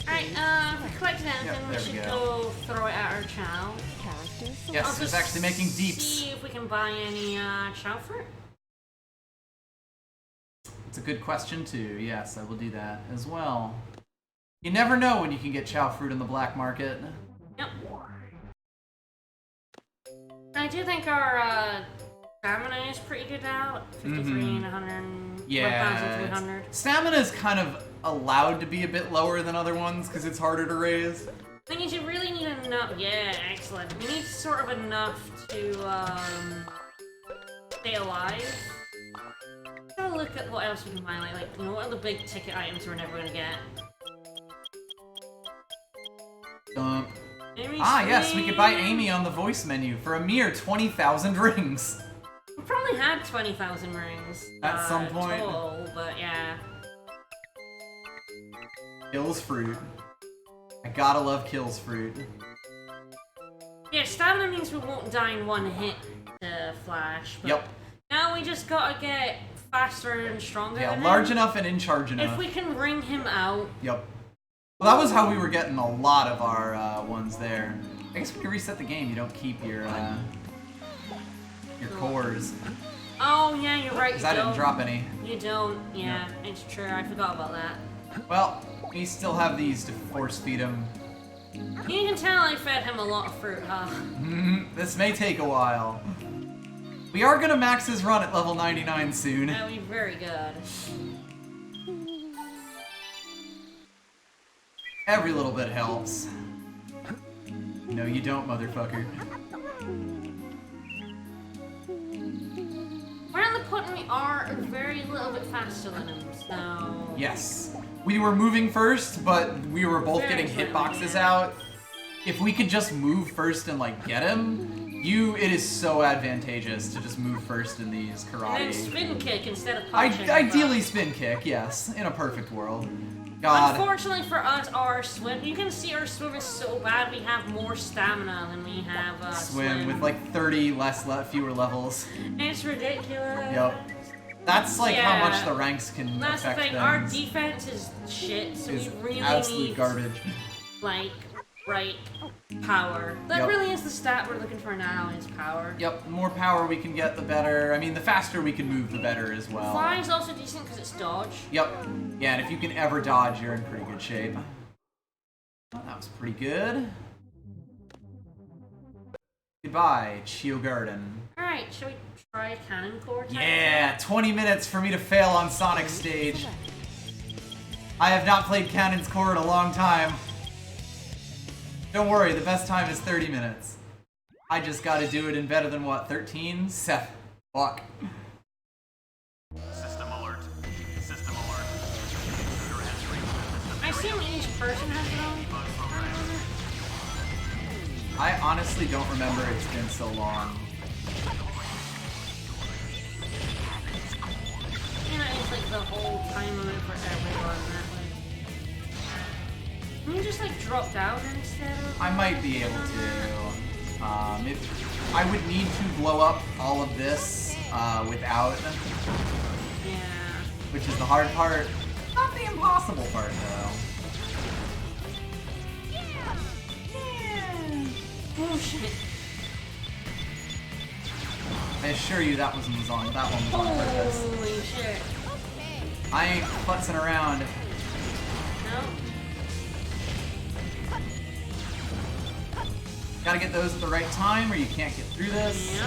Alright, if we collected anything, Yep, we there we should go. go throw it at our chow. Character select. Yes, I'll it's just actually making deeps. see if we can buy any chow fruit. It's a good question too. Yes, I will do that as well. You never know when you can get chow fruit in the black market. Yep. I do think our stamina is pretty good now. 53 and 100. Yeah, 1,300. stamina is kind of allowed to be a bit lower than other ones because it's harder to raise. Thing is, you really need enough. Yeah, excellent. You need sort of enough to stay alive. Gotta look at what else we can buy. Like, you know, what are the big ticket items we're never gonna get? Dump. Amy Yes, we could buy Sneak. Amy on the voice menu for a mere 20,000 rings. We probably had 20,000 rings At some point. total, but yeah. Kills fruit. I gotta love kills fruit. Yeah, stamina means we won't die in one hit to Flash. But Yep. now we just gotta get faster and stronger. Yeah, than large him. enough and in charge enough. If we can ring him out. Yep. Well, that was how we were getting a lot of our ones there. I guess when you reset the game, you don't keep your cores. Oh yeah, you're right. Because I didn't drop any. You don't. Yeah, it's true. I forgot about that. Well, we still have these to force feed him. You can tell I fed him a lot of fruit, huh? This may take a while. We are gonna max his run at level 99 soon. That'd be very good. Every little bit helps. No, you don't, motherfucker. Around the pudding, we are a very little bit faster than him, so... Yes. We were moving first, but we were both Very getting slightly, hitboxes yeah. out. If we could just move first and, like, get him, It is so advantageous to just move first in these And then karate. spin kick instead of punching. Ideally spin kick, yes, in a perfect world. God. Unfortunately for us, our swim, you can see our swim is so bad, we have more stamina than we have Swim with like 30 fewer levels. It's ridiculous. Yep. That's like Yeah. how much the ranks can That's the affect thing, things. our defense is shit, so Is we really absolute need, garbage. like, right power. That Yep. really is the stat we're looking for now, is power. Yep, the more power we can get, the better. I mean, the faster we can move, the better as well. Fly is also decent because it's dodge. Yep. Yeah, and if you can ever dodge, you're in pretty good shape. Well, that was pretty good. Goodbye, Chio Garden. Alright, shall we try a cannon core type? Yeah, 20 minutes for me to fail on Sonic stage. I have not played Cannon's Core in a long time. Don't worry, the best time is 30 minutes. I just gotta do it in better than what, 13? 7. Fuck. System alert. System alert. Intruder has reached the system. I assume each person has their own. I honestly don't remember, it's been so long. You know, it's like the whole time limit for everyone that way. Can you just like drop down instead of? I might be able to. I would need to blow up all of this without, Yeah. which is the hard part. Not the impossible part, though. Oh shit. I assure you that one was on purpose. Holy shit. I ain't futzing around. No. Gotta get those at the right time or you can't get through this. Yep.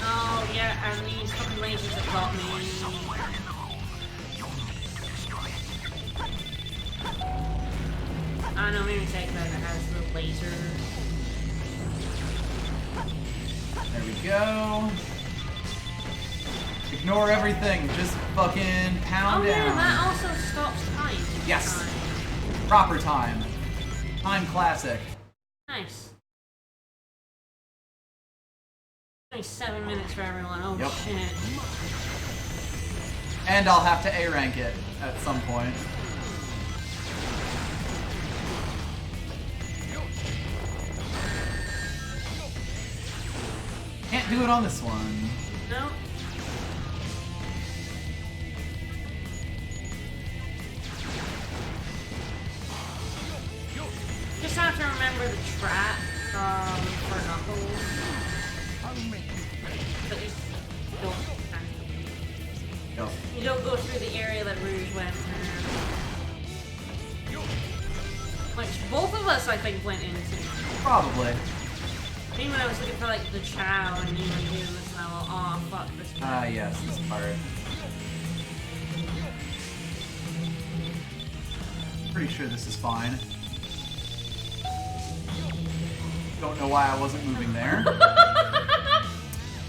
Oh yeah, and these fucking lasers that got me. I don't know, maybe take that has the laser. There we go. Ignore everything, just fucking pound Oh yeah, down. that also stops time. Yes. Time. Proper time. Time classic. Nice. Only 7 minutes for everyone. Oh Yep. shit. And I'll have to A rank it at some point. Can't do it on this one. No. Just have to remember the trap for Knuckles. But Go. you don't go through the area that Rouge went through. Which both of us, I think, went into. Probably. Me when I was looking for like the Chow and you were doing this, and I went, oh fuck this. Ah, yes, this part. Pretty sure this is fine. Don't know why I wasn't moving there.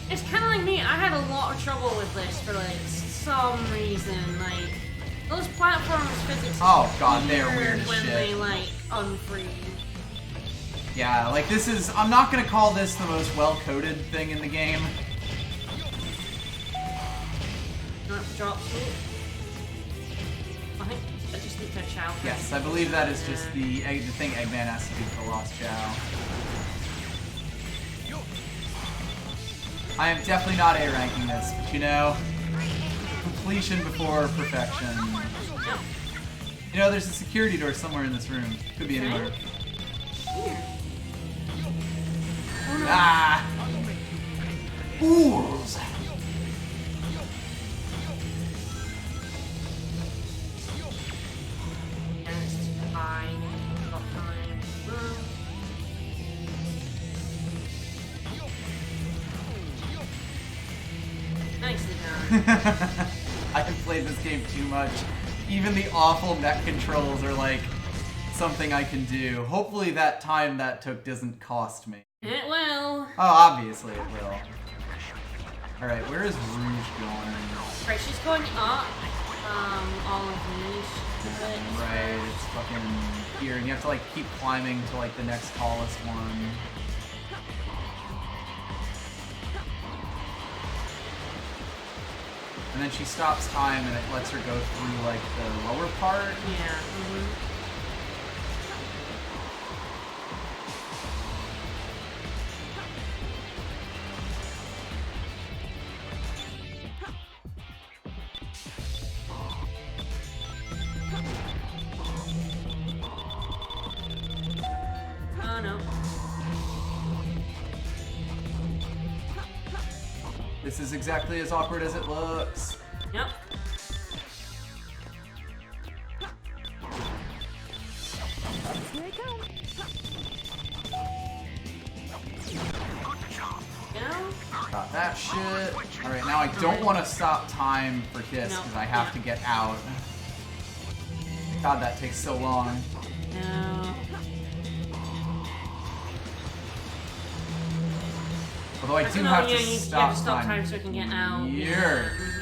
It's kind of like me. I had a lot of trouble with this for like some reason. Like those platforms physics. Oh, God, they're weird as when shit. they like unfreeze. Yeah, like this is, I'm not gonna call this the most well-coded thing in the game. Not drop swoop. I think I just need to Chow. Yes, I believe that is just the thing Eggman has to do for Lost Chow. I am definitely not A-ranking this, but you know, completion before perfection. You know, there's a security door somewhere in this room. Could be anywhere. Here. Oh, no. Ah! Fools! And it's too high. Got time. Nicely done. I have played this game too much. Even the awful mech controls are like something I can do. Hopefully that time that took doesn't cost me. It will. Oh, obviously it will. Alright, where is Rouge going? Right, she's going up. All of these. Right, it's fucking here, and you have to like keep climbing to like the next tallest one. And then she stops time and it lets her go through like the lower part. Yeah. Oh no. This is exactly as awkward as it looks. Yep. Here I come. No? Got that shit. Alright, now I don't want to stop time for Kiss No. because I have to get out. God, that takes so long. No. Although I do No, have yeah, to you stop have to stop time. time so we can get out. Here. Yeah.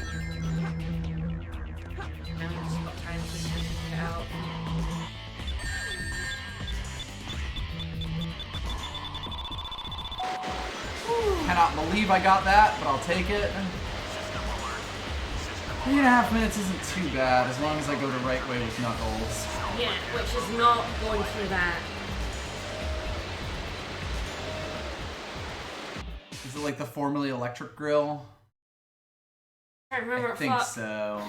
Now we have to stop time so we can get out. Cannot believe I got that, but I'll take it. 3.5 minutes isn't too bad as long as I go the right way with Knuckles. Yeah, which is not going through that. Is it like the formerly electric grill? I remember I think so.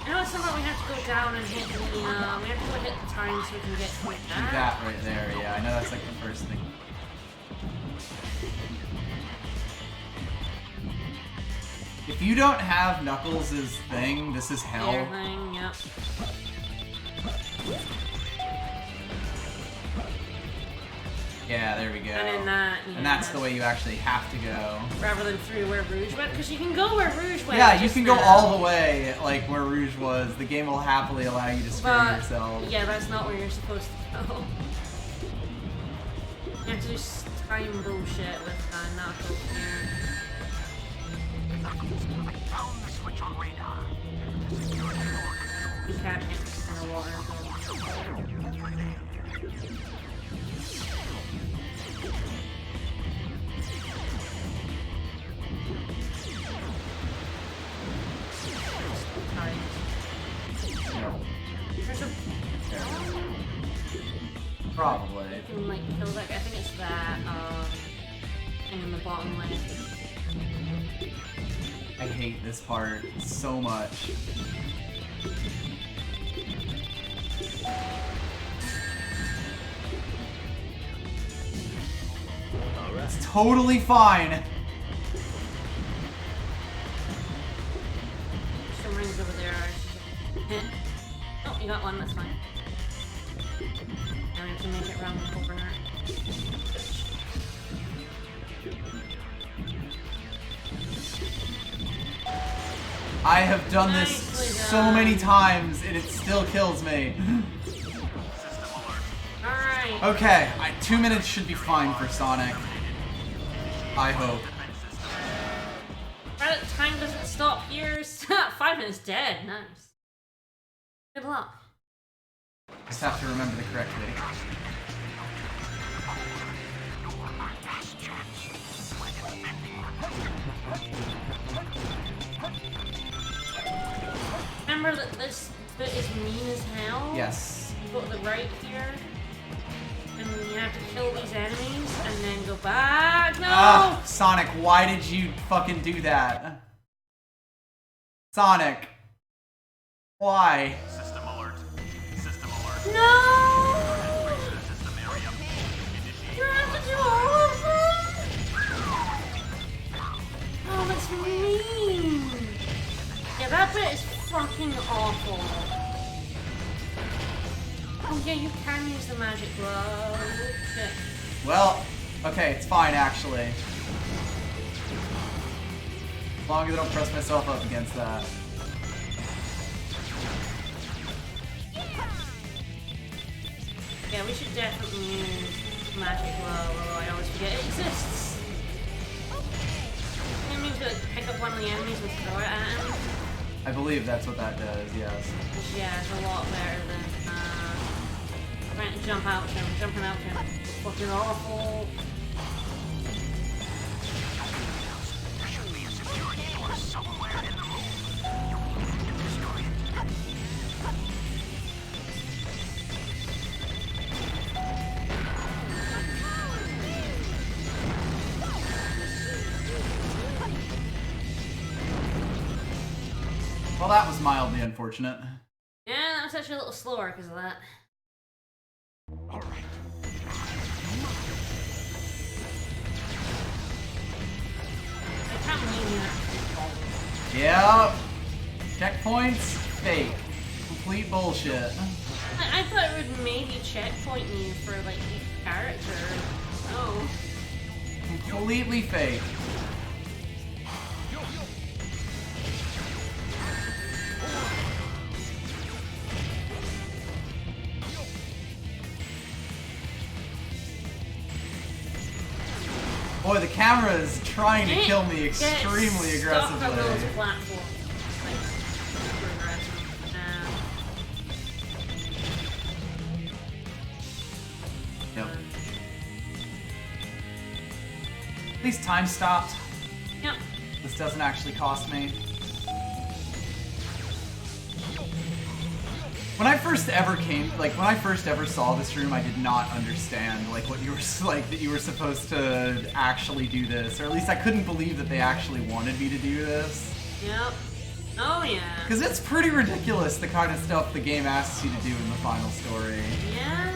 I know it's something we have to go down and hit the, we have to go hit the time so we can get through Do that. that right there, yeah. I know that's like the first thing. If you don't have Knuckles' thing, this is hell. Everything, yep. Yeah, there we go. And then that, And that's the way you actually have to go. rather than through where Rouge went, because you can go where Rouge went. Yeah, you just can go now. all the way, like where Rouge was. The game will happily allow you to screw But, yourself. yeah, that's not where you're supposed to go. You have to do time bullshit with Knuckles here. You can't hit in the water. No. There's a Probably. you can like kill that. I think it's that thing in the bottom left. I hate this part so much. It's totally fine. Some rings over there. Oh, you got one. That's fine. Now we have to make it around the corner. I have done this Nicely so done. many times and it still kills me. Alright. Okay, 2 minutes should be fine for Sonic. I hope. Right, time doesn't stop here. 5 minutes dead. Nice. Good luck. Just have to remember the correct way. Remember that this bit is mean as hell? Yes. You go to the right here. And you have to kill these enemies and then go back. No! Ah, Sonic, why did you fucking do that? Sonic. Why? System alert. System alert. No! System area. You have to do all of them? Oh, that's mean. Yeah, that bit is fucking awful. Oh yeah, you can use the magic glove. Shit. Well, okay, it's fine actually. As long as I don't press myself up against that. Yeah, we should definitely use magic glove, although I always forget it exists. It means to like, pick up one of the enemies and throw it at him. I believe that's what that does, yes. Which, yeah, is a lot better than trying to jump out to him. Jumping out to him is fucking awful. Well, that was mildly unfortunate. Yeah, that was actually a little slower because of that. All right. I kind of mean that. Yep. Checkpoints, fake. Complete bullshit. I thought it would maybe checkpoint me for like each character. Oh. Completely fake. Boy, the camera is trying to kill me extremely aggressively. On those platforms. Like, super aggressive. Yep. At least time stopped. Yep. This doesn't actually cost me. When I first ever saw this room, I did not understand like what you were like that you were supposed to actually do this, or at least I couldn't believe that they actually wanted me to do this. Yep. Oh yeah. Because it's pretty ridiculous the kind of stuff the game asks you to do in the final story. Yeah.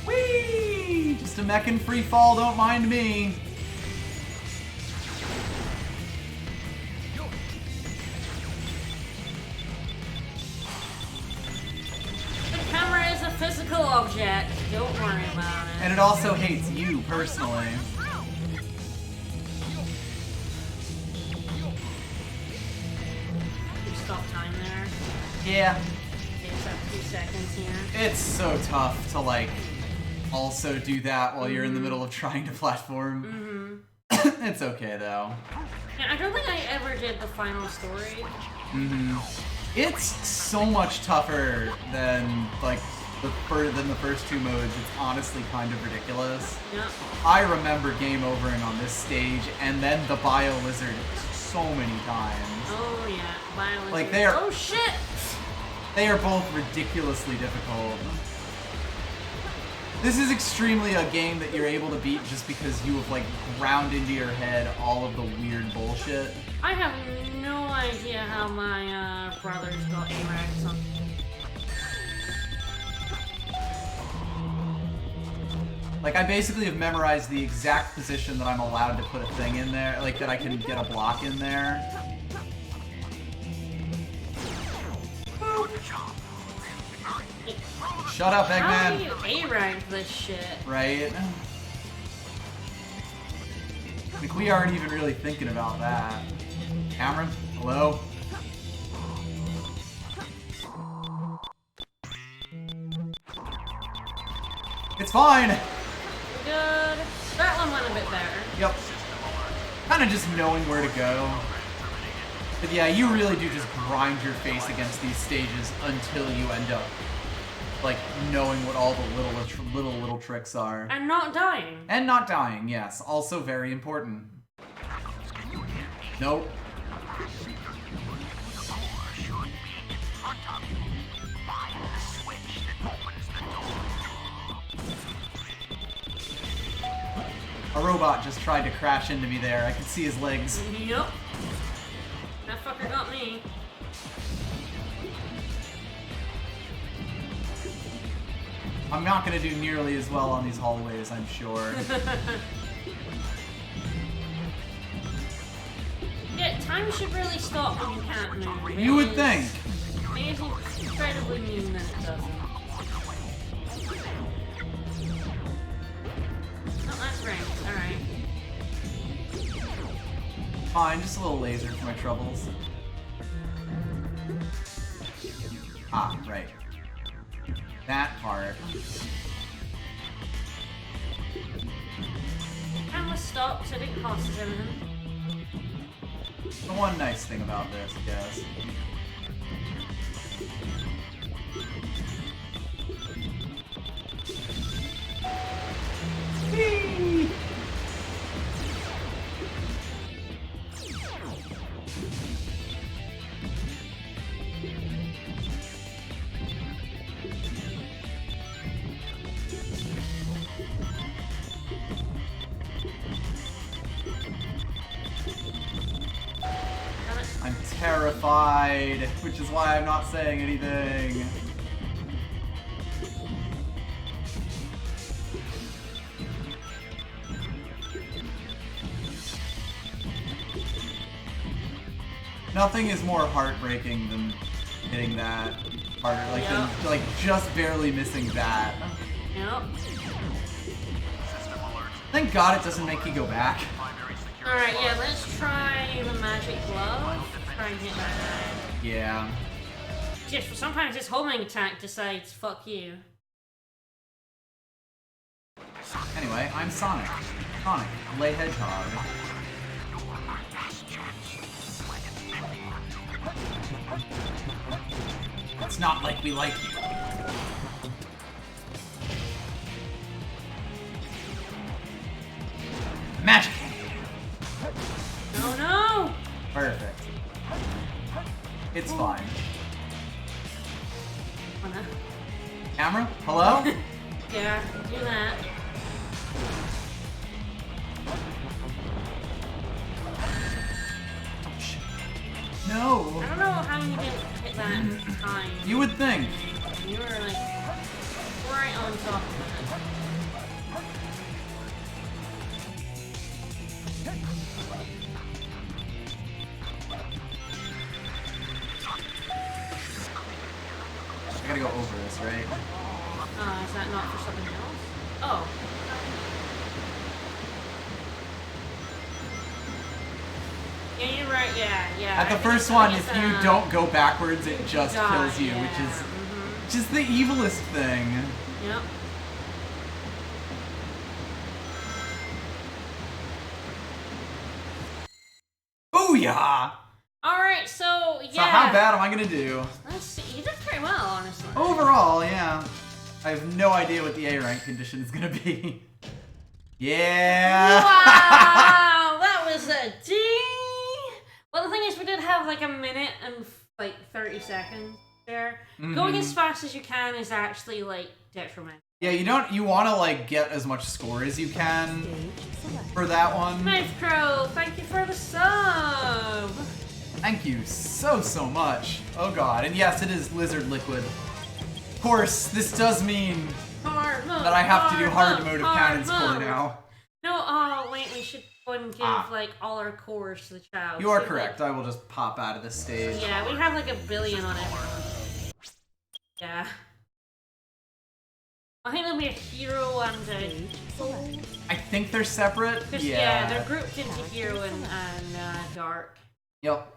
Whee! Just a mech in free fall, don't mind me. The camera is a physical object. Don't worry about it. And it also hates you personally. You stop time there. Yeah. Okay, so 2 seconds here. It's so tough to like also do that while you're in the middle of trying to platform. It's okay though. Yeah, I don't think I ever did the final story. It's so much tougher than like the first two modes. It's honestly kind of ridiculous. Yep. I remember game overing on this stage and then the Bio Lizard so many times. Oh yeah, violence. Like, they are- Oh shit! They are both ridiculously difficult. This is extremely a game that you're able to beat just because you have like ground into your head all of the weird bullshit. I have no idea how my brothers got A-Rex on. Like, I basically have memorized the exact position that I'm allowed to put a thing in there, like that I can get a block in there. Shut up, How Eggman! do you A-rank this shit? Right? Like, we aren't even really thinking about that. Cameron? Hello? It's fine! Good. That one went a bit better. Yep. Kind of just knowing where to go. But yeah, you really do just grind your face against these stages until you end up like knowing what all the little tricks are. And not dying. And not dying, yes. Also very important. Nope. A robot just tried to crash into me there. I could see his legs. Yep. That fucker got me. I'm not gonna do nearly as well on these hallways, I'm sure. Yeah, time should really stop when you can't move. You would think. It is incredibly mean that it doesn't. Oh, that's ranked. Alright. Fine, just a little laser for my troubles. Ah, right. That part. Camera stops, it didn't cost us anything. The one nice thing about this, I guess. Whee! terrified, which is why I'm not saying anything. Nothing is more heartbreaking than hitting that harder, like than, like just barely missing that. Yep. Thank God it doesn't make you go back. Alright, yeah, let's try the magic glove. Try and hit that guy. Yeah. Just sometimes this homing attack decides, fuck you. Anyway, I'm Sonic. Sonic, Lay Hedgehog. It's not like we like you. Magic! Oh no! Perfect. It's fine. Oh no. Camera? Hello? Yeah, do that. No! I don't know how you didn't hit that in time. You would think. You were like right on top of it. I gotta go over this, right? Is that not for something else? Oh. Yeah, you're right, yeah. At the first one, if you don't go backwards, it just kills you, which is the evilest thing. Yep. Booyah! Alright, so, yeah. So how bad am I gonna do? Let's see. You did pretty well, honestly. Overall, yeah. I have no idea what the A rank condition is gonna be. Yeah! Wow! That was a D! Well, the thing is, we did have like a minute and like 30 seconds there. Going as fast as you can is actually like detrimental. Yeah, you want to like get as much score as you can for that one. Knife Crow, thank you for the sub! Thank you so much. Oh god, and yes, it is Lizard Liquid. Of course, this does mean Hard mode, that I have to do hard mode of Cannon's Core now. No, oh wait, we should go and give like all our cores to the child. You are See, correct, I will just pop out of this stage. Yeah, we have like 1 billion on everyone. Yeah. I think there'll be a hero and a... I think they're separate. Yeah, they're grouped into hero and dark. Yep.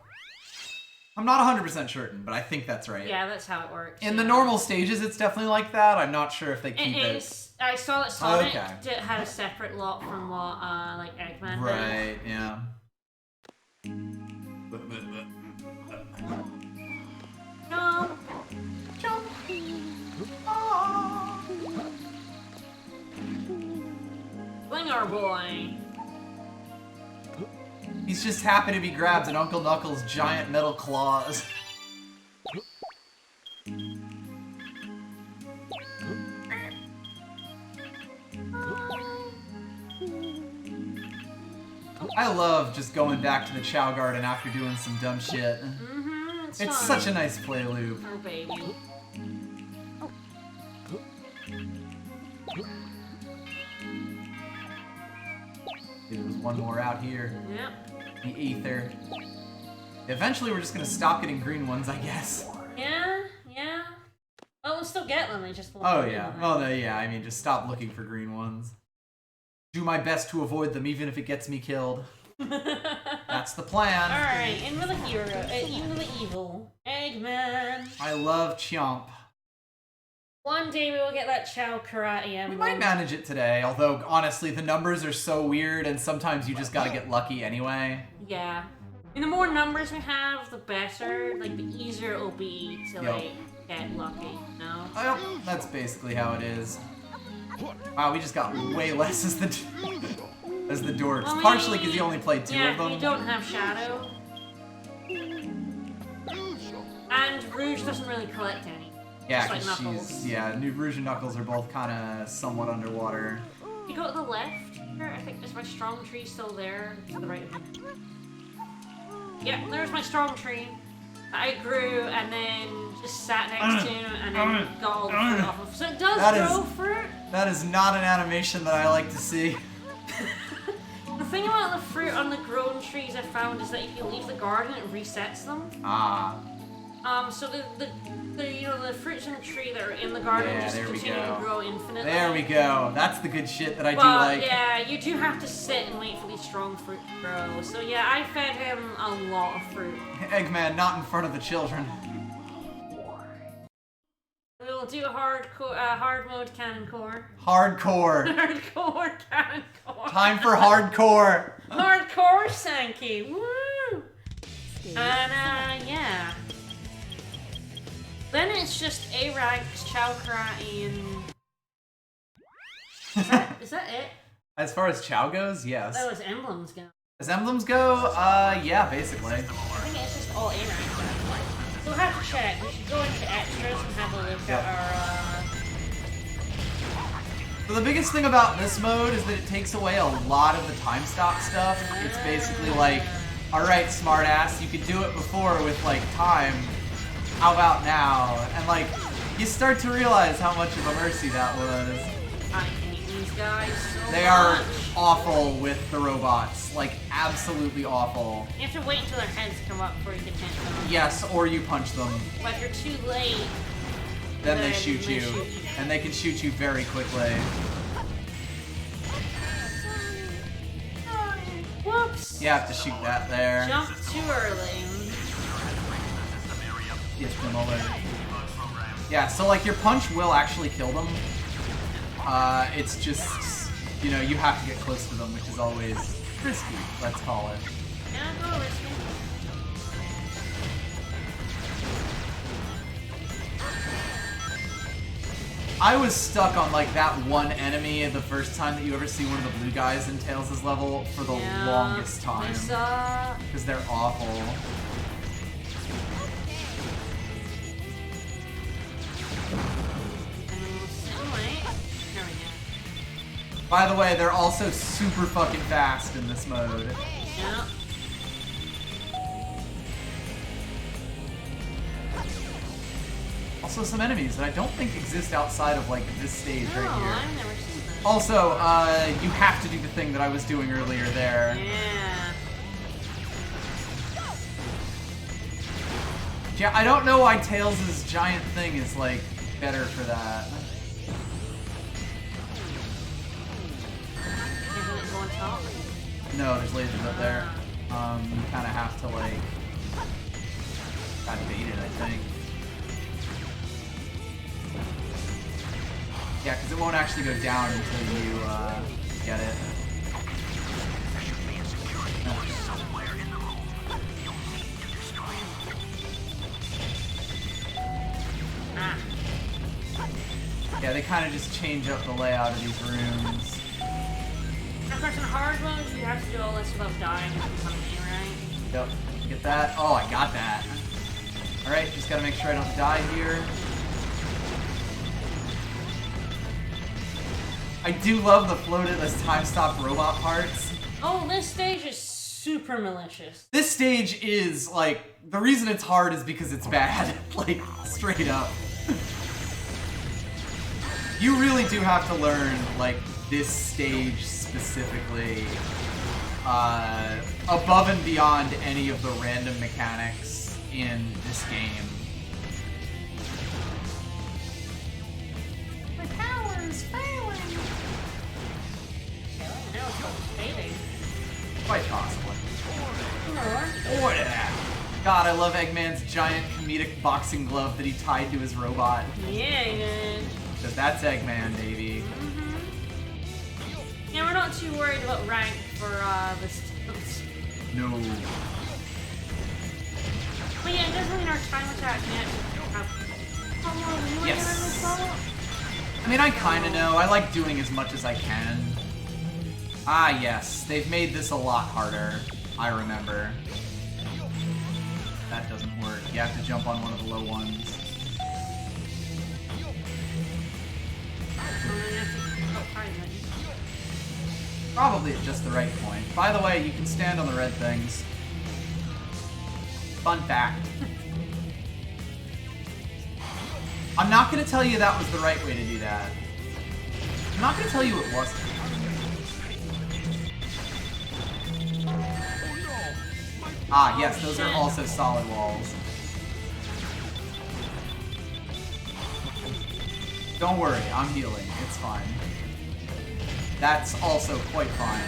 I'm not 100% certain, but I think that's right. Yeah, that's how it works. In the normal stages, it's definitely like that. I'm not sure if they keep it. I saw that Sonic Okay. had a separate lot from what like Eggman did. Right, yeah. Jump! Jump! Slinger boy! He's just happy to be grabbed in Uncle Knuckles' giant metal claws. I love just going back to the Chow Garden after doing some dumb shit. It's It's fun. such a nice play loop. Oh, baby. There was one more out here. Yep. The ether. Eventually we're just gonna stop getting green ones, I guess. Yeah, yeah. Well, we'll still get them, they just won't. Oh yeah. Well, no, yeah, I mean, just stop looking for green ones. Do my best to avoid them, even if it gets me killed. That's the plan. Alright, in with the hero, in with the evil. Eggman. I love Chomp. One day we will get that Chow Karate emblem. We might manage it today, although honestly the numbers are so weird and sometimes you just gotta get lucky anyway. Yeah. And the more numbers we have, the better. Like, the easier it will be to, like, get lucky, you know? Well, that's basically how it is. Wow, we just got way less as the dorks. Well, Partially because you only played 2 of them. Yeah, you don't have Shadow. And Rouge doesn't really collect any. Yeah, Just like because Knuckles. New Rouge and Knuckles are both kind of somewhat underwater. If you go to the left here, I think, is my strong tree still there? To the right of me. Yeah, there's my strong tree. I grew and then just sat next to him and then got all the fruit off of. So it does That grow is- fruit. That is not an animation that I like to see. The thing about the fruit on the grown trees I found is that if you leave the garden, it resets them. Ah. So the fruits in the tree that are in the garden Yeah, just there we continue go. to grow infinitely. There we go. That's the good shit that I do But like. yeah, you do have to sit and wait for these strong fruit to grow. So yeah, I fed him a lot of fruit. Eggman, not in front of the children. We'll do a hard mode cannon core. Hardcore. Hardcore cannon core. Time for hardcore. Hardcore Sankey. Woo! And yeah. Then it's just A-Ranks, Chao Karate, and... Is that it? As far as Chow goes, yes. That was emblems go. As emblems go, yeah, basically. I think it's just all A-Ranks. So we'll have to check. We should go into extras and have a look Yep. at our, So the biggest thing about this mode is that it takes away a lot of the time stop stuff. It's basically like, alright, smartass, you could do it before with, like, time. How about now? And, like, you start to realize how much of a mercy that was. I hate these guys so They are much. awful with the robots. Like, absolutely awful. You have to wait until their heads come up before you can hit them. Yes, or you punch them. But if you're too late, Then they shoot you. And they can shoot you very quickly. Whoops! You have to shoot that there. Jump too early. Get them alert. Yeah, so like your punch will actually kill them. It's just, you know, you have to get close to them, which is always risky, let's call it. Yeah, go risky. I was stuck on like that one enemy the first time that you ever see one of the blue guys in Tails' level for the longest time. Because they're awful. By the way, they're also super fucking fast in this mode. Yeah. Also some enemies that I don't think exist outside of like this stage No, right here. I've never seen that. Also, you have to do the thing that I was doing earlier there. Yeah. Yeah, I don't know why Tails' giant thing is like better for that. Isn't it going top? No, there's lasers up there. You kind of have to like got baited, I think. Yeah, because it won't actually go down until you get it. Yeah, they kind of just change up the layout of these rooms. Of course, in hard mode, you have to do all this without dying or something, right? Yep. Get that? Oh, I got that. Alright, just gotta make sure I don't die here. I do love the floated time stop robot parts. Oh, this stage is super malicious. This stage is, like, the reason it's hard is because it's bad. Like, straight up. You really do have to learn, like, this stage specifically above and beyond any of the random mechanics in this game. My power is failing. Now it's fading. Quite possibly. Or Order! God, I love Eggman's giant comedic boxing glove that he tied to his robot. yeah, he did. Because that's Eggman, baby. Yeah, we're not too worried about rank for this. No. But yeah, it does mean our time attack can actually have more leeway Yes. in this level. I mean, I kind of know. I like doing as much as I can. Ah, yes. They've made this a lot harder. I remember. That doesn't work. You have to jump on one of the low ones. Probably at just the right point. By the way, you can stand on the red things. Fun fact. I'm not gonna tell you that was the right way to do that. I'm not gonna tell you it wasn't. Ah, yes, those are also solid walls. Don't worry, I'm healing. It's fine. That's also quite fine.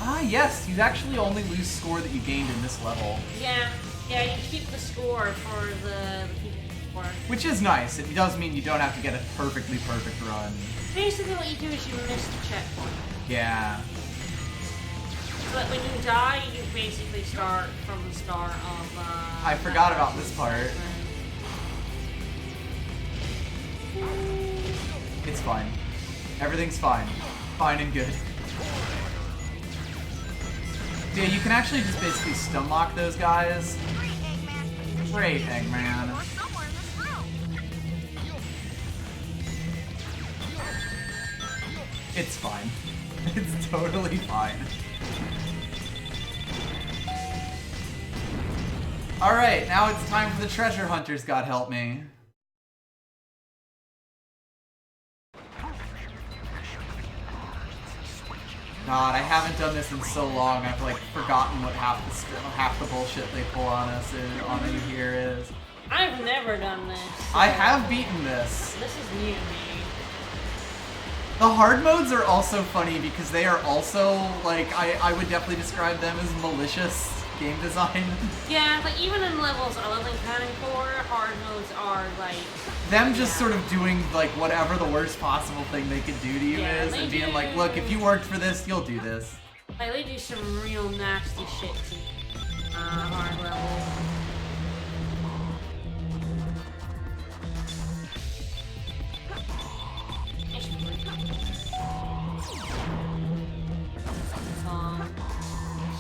Ah, yes, you actually only lose score that you gained in this level. Yeah, you keep the score for the people before. Which is nice. It does mean you don't have to get a perfectly perfect run. Basically what you do is you miss the checkpoint. Yeah. So that when you die, you basically start from the start of, I forgot about this part. It's fine. Everything's fine. Fine and good. Yeah, you can actually just basically stun lock those guys. Great, Eggman. It's fine. It's totally fine. Alright, now it's time for the treasure hunters, God help me. God, I haven't done this in so long. I've like forgotten what half the bullshit they pull on us on you here is. I've never done this. So I have beaten this. this is new to me. The hard modes are also funny because they are also like I would definitely describe them as malicious game design. Yeah, like even in levels other than Canon Core, hard modes are like Them just sort of doing like whatever the worst possible thing they could do to you Yeah, is they and being do. like, look, if you worked for this, you'll do this. Like, they do some real nasty shit to hard levels.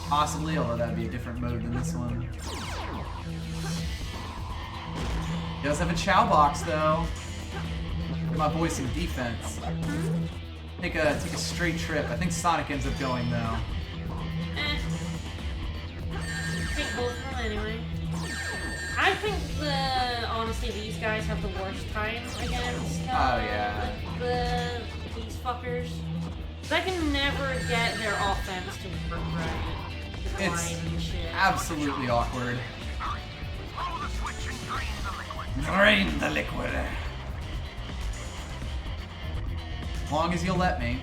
Possibly, although that'd be a different mode than this one. He does have a Chow box though. Give my boy some defense. Take a straight trip. I think Sonic ends up going though. Take both of them anyway. I think honestly these guys have the worst time against these fuckers. I can never get their offense to work right. It's And shit. absolutely awkward. Drain the liquid. As long as you'll let me.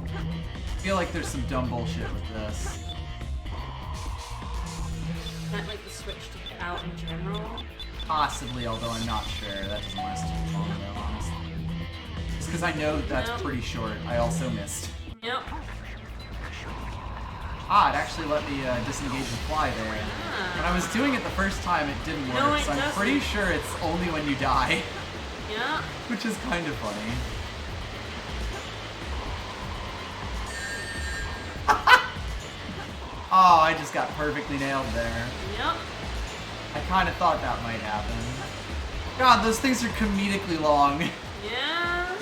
I feel like there's some dumb bullshit with this. Not like the switch to get out in general. Possibly, although I'm not sure. That doesn't last too long though, honestly. Just because I know that that's Nope. pretty short. I also missed. Yep. Ah, it actually let me disengage and fly there. When I was doing it the first time, it didn't work, No, it so I'm doesn't. pretty sure it's only when you die. Yeah. Which is kind of funny. Oh, I just got perfectly nailed there. Yep. I kind of thought that might happen. God, those things are comedically long. Yeah.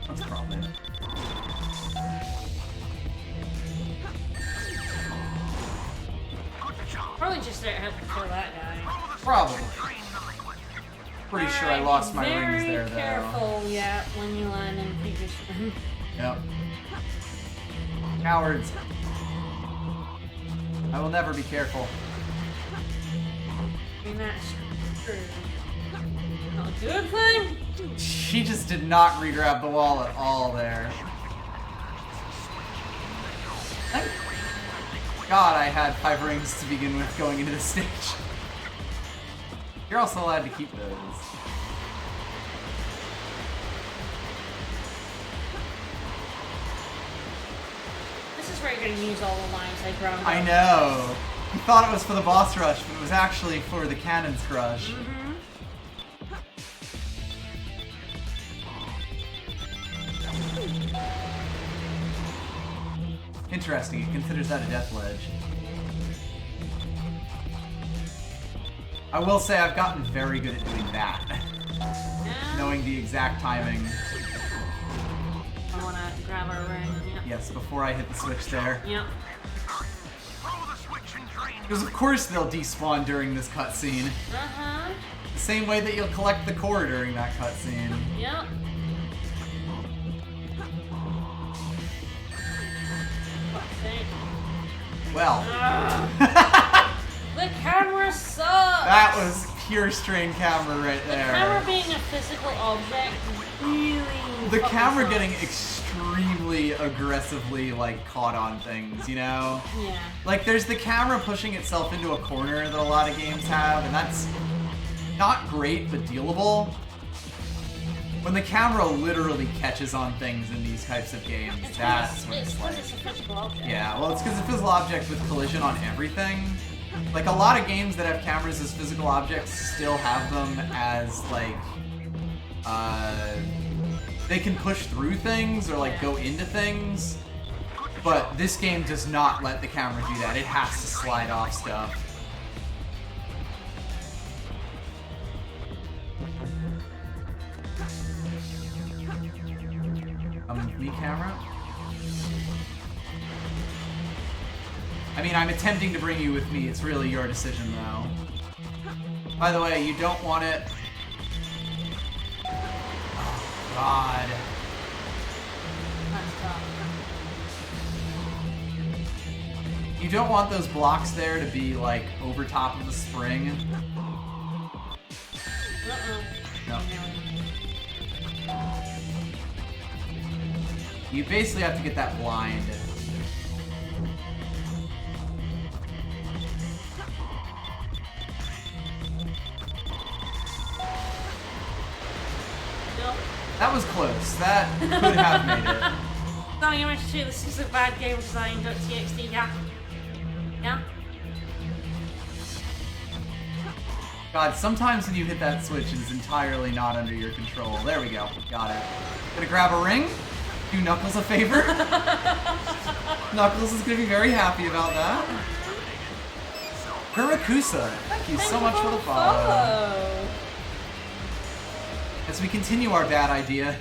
That's probably it. Probably just there to help kill that guy. Probably. Pretty sure I lost my rings there, Very though. careful, yeah, when you land in position. Yep. Cowards. I will never be careful. I mean, that's true. Not a good thing. She just did not regrab the wall at all there. Thank God I had 5 rings to begin with going into the stage. You're also allowed to keep those. This is where you're gonna use all the lines I ground up. I know. You thought it was for the boss rush, but it was actually for the cannon's crush. Mm-hmm. Interesting, it considers that a death ledge. I will say I've gotten very good at doing that. Yeah. Knowing the exact timing. I wanna grab our ring. Yep. Yes, before I hit the switch there. Yep. Because of course they'll despawn during this cutscene. Uh-huh. The same way that you'll collect the core during that cutscene. Yep. Well. The camera sucks! That was pure strain camera right there. The camera being a physical object really... The fucking camera sucks. getting extremely aggressively, like, caught on things, you know? Yeah. Like, there's the camera pushing itself into a corner that a lot of games have, and that's not great, but dealable. When the camera literally catches on things in these types of games, that's when it's like... It's a physical object. Yeah, well, it's because it's a physical object with collision on everything. Like, a lot of games that have cameras as physical objects still have them as, like, they can push through things or, like, go into things. But this game does not let the camera do that. It has to slide off stuff. Me camera? I mean, I'm attempting to bring you with me. It's really your decision, though. By the way, you don't want it... Oh, God. You don't want those blocks there to be, like, over top of the spring. No. You basically have to get that blind. That was close. That could have made it. Thank you very much. This is a bad game design.txt, yeah? Yeah? God, sometimes when you hit that switch, it is entirely not under your control. There we go. Got it. Gonna grab a ring. Do Knuckles a favor. Knuckles is gonna be very happy about that. Hurakusa, thank you so much for the follow. As we continue our bad idea.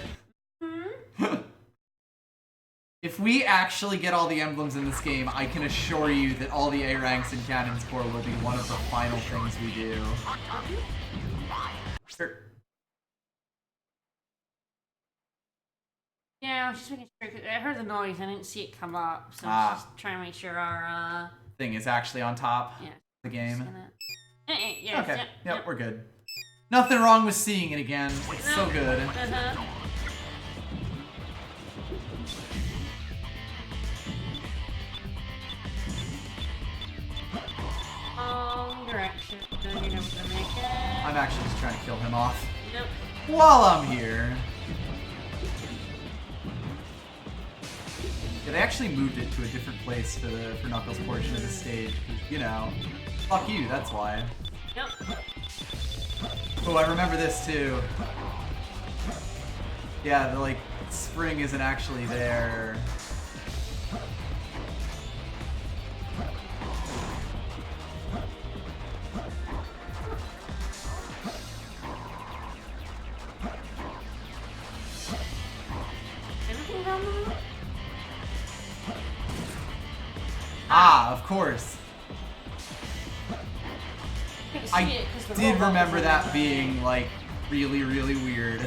If we actually get all the emblems in this game, I can assure you that all the A ranks in Canon's Core will be one of the final things we do. Sure. Yeah, I was just making sure. I heard the noise, I didn't see it come up, so I was just trying to make sure our thing is actually on top of the game. Yeah, okay, yep, we're good. Nothing wrong with seeing it again. It's so good. Direction. You're never gonna make it. I'm actually just trying to kill him off. Nope. While I'm here. Yeah, they actually moved it to a different place for Knuckles' portion of the stage. You know, fuck you, that's why. Yep. Oh, I remember this too. Yeah, the like spring isn't actually there. Anything down there? Ah, of course. I did remember that being, like, really, really weird.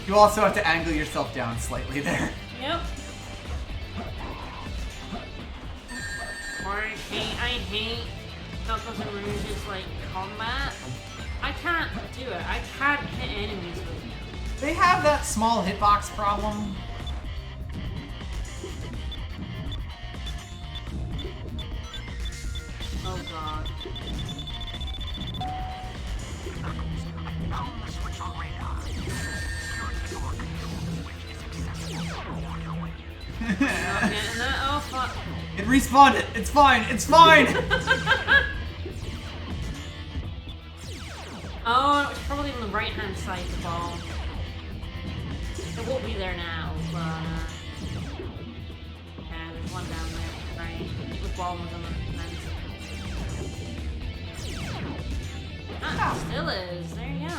You also have to angle yourself down slightly there. Yep. I hate Knuckles and Rouge's, like, combat. I can't do it. I can't hit enemies with it. They have that small hitbox problem. Oh god. Not getting that. Oh fuck. It respawned it. It's fine. It's fine. Oh, it's probably on the right hand side of the ball. It won't be there now, but yeah, there's one down there, right? The ball was on the left. Still is. There you go.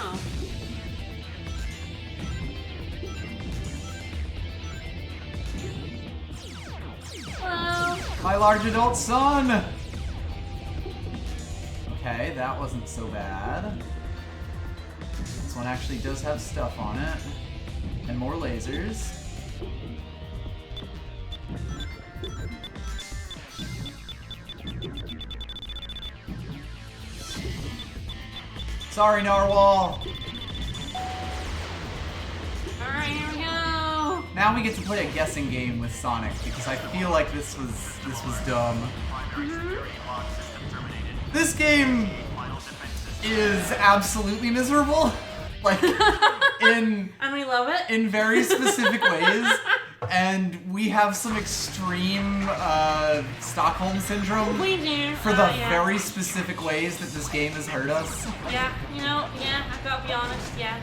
Hello. My large adult son! Okay, that wasn't so bad. This one actually does have stuff on it. And more lasers. Sorry, Narwhal! Alright, here we go. Now we get to play a guessing game with Sonic, because I feel like this was dumb. This game is absolutely miserable. Like, And we love it. in very specific ways. And we have some extreme Stockholm syndrome We do. for the yeah. very specific ways that this game has hurt us. Yeah, you know, yeah, I've got to be honest, yeah.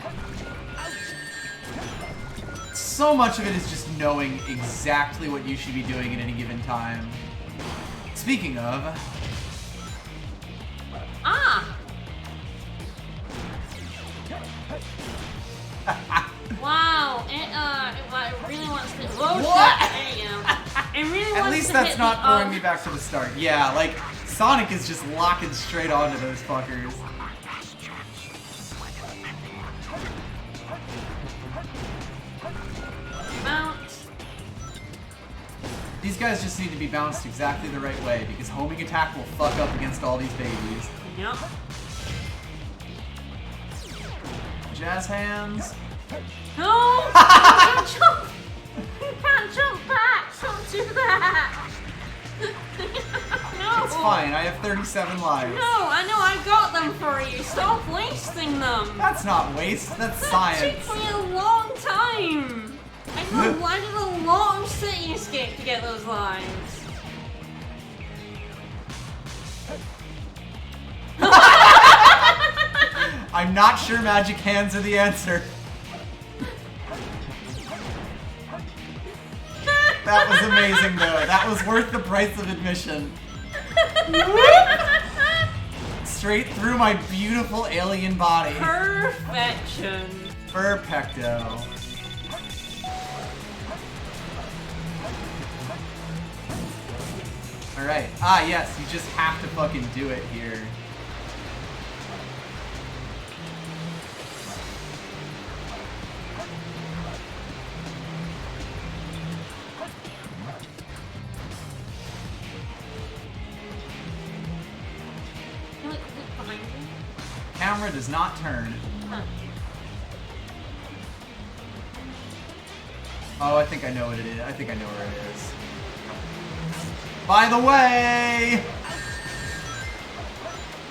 So much of it is just knowing exactly what you should be doing at any given time. Speaking of, Ah! Wow, it really wants to. Whoa, What? shit! There you go. It really at wants least to that's hit not the throwing me back to the start. Yeah, like, Sonic is just locking straight onto those fuckers. Bounce. These guys just need to be bounced exactly the right way, because homing attack will fuck up against all these babies. Yep. Jazz hands. No! You can't jump! You can't jump back! Don't do that! No! It's fine, I have 37 lives. No, I know, I got them for you. Stop wasting them. That's not waste, that's It science. took me a long time. I did a long cityscape to get those lives. I'm not sure magic hands are the answer. That was amazing though. That was worth the price of admission. Straight through my beautiful alien body. Perfection. Perfecto. Alright. Ah, yes, you just have to fucking do it here. Look behind you. Camera does not turn. Huh. Oh, I think I know what it is. I think I know where it is. By the way!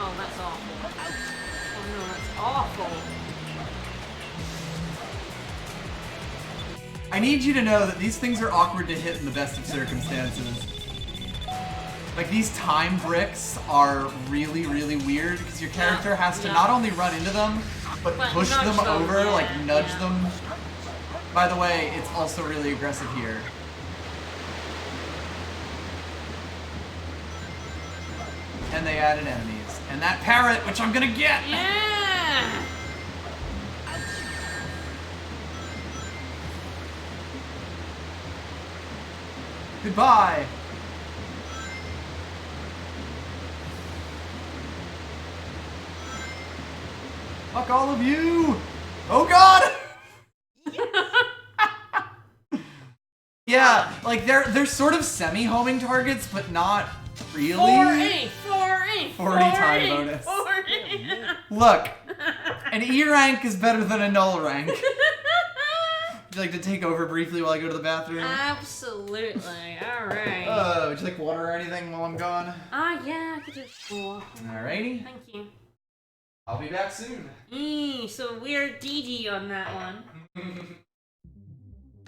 Oh, that's awful. Oh no, that's awful. I need you to know that these things are awkward to hit in the best of circumstances. Like, these time bricks are really, really weird because your character has to not only run into them, but push nudge them them, over, yeah, like nudge yeah. them. By the way, it's also really aggressive here. And they added enemies. And that parrot, which I'm gonna get! Yeah! Goodbye! Fuck all of you! Oh god! Yeah, like they're sort of semi-homing targets, but not really. 40 40 time bonus. 40. Look, an E rank is better than a null rank. Would you like to take over briefly while I go to the bathroom? Absolutely. Alright. Would you like water or anything while I'm gone? Yeah, I could do 4. Alrighty. Thank you. I'll be back soon. So we're DD on that one.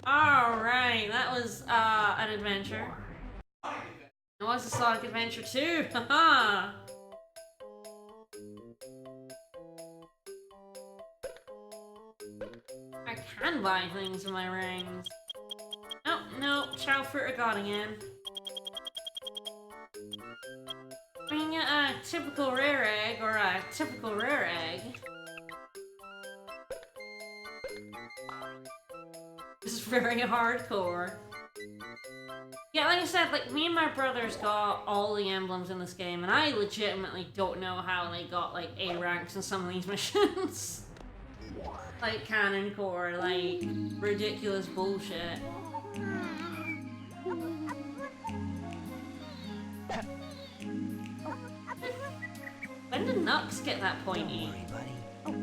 Alright, that was an adventure. It was a Sonic Adventure too. Haha. I can buy things in my rings. Oh, no, Chow Fruit are gone again. We can get a typical rare egg or a typical rare egg. This is very hardcore. Yeah, like I said, like me and my brothers got all the emblems in this game, and I legitimately don't know how they got like A ranks in some of these missions. Like Cannon Core, like ridiculous bullshit. When did Nux get that pointy?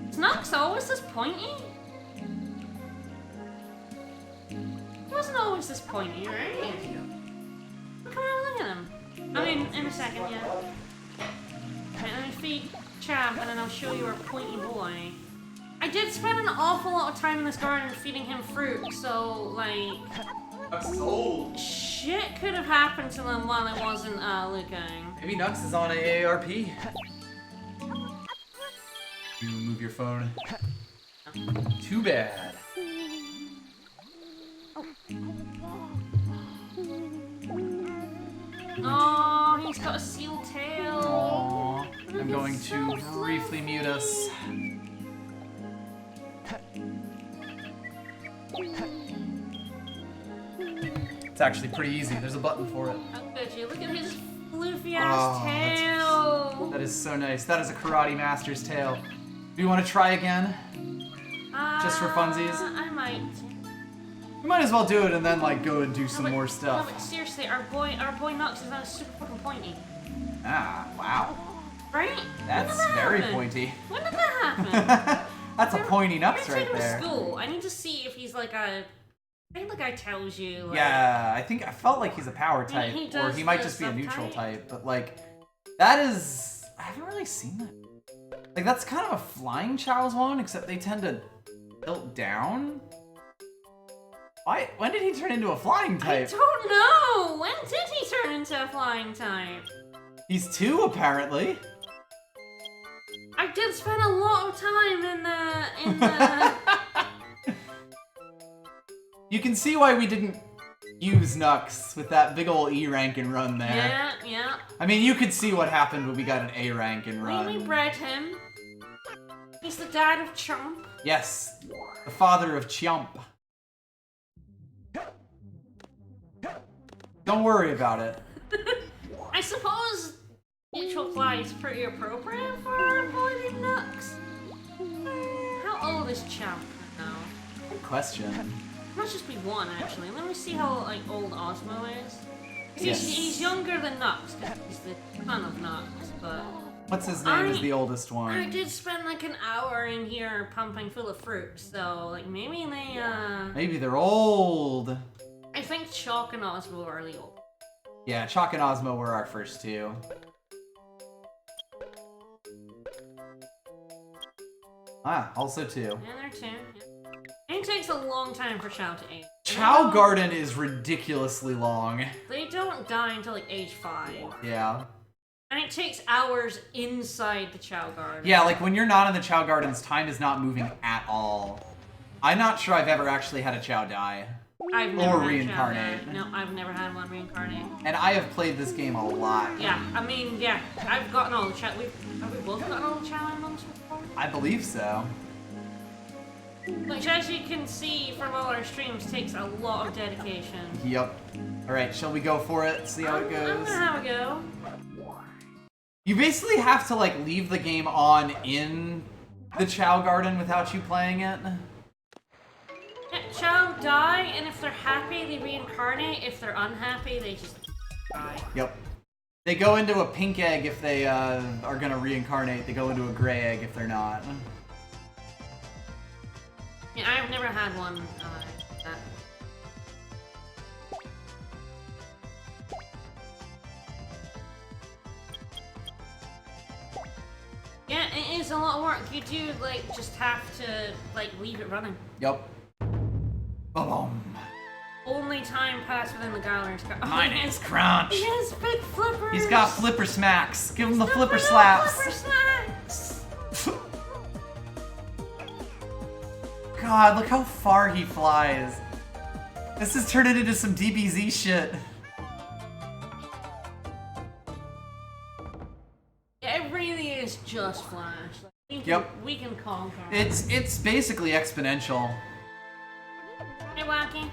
Is Nux always this pointy? He wasn't always this pointy, right? Come on, look at him. I mean, in a second, yeah. Right, let me feed Champ, and then I'll show you our pointy boy. I did spend an awful lot of time in this garden feeding him fruit, so, like... Nux is old. Shit could have happened to them while I wasn't, looking. Maybe Nux is on AARP. You move your phone. Too bad. Oh, he's got a seal tail. Aww. I'm going to briefly mute us. It's actually pretty easy. There's a button for it. How could you? Look at his floofy ass tail. That is so nice. That is a Karate Master's tail. Do you want to try again? Just for funsies? I might. We might as well do it and then like go and do some more No, stuff. but seriously, our boy Nux is not super fucking pointy. Ah, wow. Right? That's When did that very happen? pointy. When did that happen? That's a pointy I'm Nux gonna take right him to there. school. I need to see if he's like a... I think the guy tells you, like... Yeah, I felt like he's a power type, he or does he might the just be a neutral subtype. type, but like, that is... I haven't really seen that. Like, that's kind of a flying Chow's one, except they tend to tilt down. Why? When did he turn into a flying type? I don't know! When did he turn into a flying type? He's 2, apparently. I did spend a lot of time in the... You can see why we didn't use Nux with that big ol' E rank and run there. Yeah, yeah. I mean, you could see what happened when we got an A rank and We run. bred him. He's the dad of Chomp. Yes, the father of Chomp. Don't worry about it. I suppose neutral fly is pretty appropriate for a boy named Nux. How old is Chomp now? Good question. Must just be 1, actually. Let me see how like old Osmo is. Yes. He's younger than Nux, because he's the son of Nux, but... What's his name is the oldest I one. did spend like an hour in here pumping full of fruit, so like maybe they Maybe they're old. I think Chalk and Osmo are the old. Yeah, Chalk and Osmo were our first 2. Ah, also 2. Yeah, they're 2. Yeah. And it takes a long time for Chow to age. Chow Garden is ridiculously long. They don't die until like age 5. Yeah. And it takes hours inside the Chow Garden. Yeah, like when you're not in the Chow Gardens, time is not moving at all. I'm not sure I've ever actually had a Chow die. I've never Or had reincarnate. Chow die. No, I've never had one reincarnate. And I have played this game a lot. Yeah, I mean, yeah, I've gotten all the Chow. Have we both gotten all the Chow emblems before? I believe so. Which, as you can see from all our streams, takes a lot of dedication. Yep. Alright, shall we go for it? See how it I'm goes? gonna have a go. You basically have to like leave the game on in the Chow Garden without you playing it. Yeah, Chow die, and if they're happy, they reincarnate. If they're unhappy, they just die. Yep. They go into a pink egg if they are gonna reincarnate. They go into a gray egg if they're not. Yeah, I've never had one. That. Yeah, it is a lot of work. You do like just have to like leave it running. Yep. Boom. Only time passed within the gallery. Oh, My name's Crunch. He has big flippers. He's got flipper smacks. Give him the flipper Flipper slaps. Flipper slaps. God, look how far he flies. This has turned it into some DBZ shit. is just Flash. Like, we can conquer. It's basically exponential. Hey, Wacky.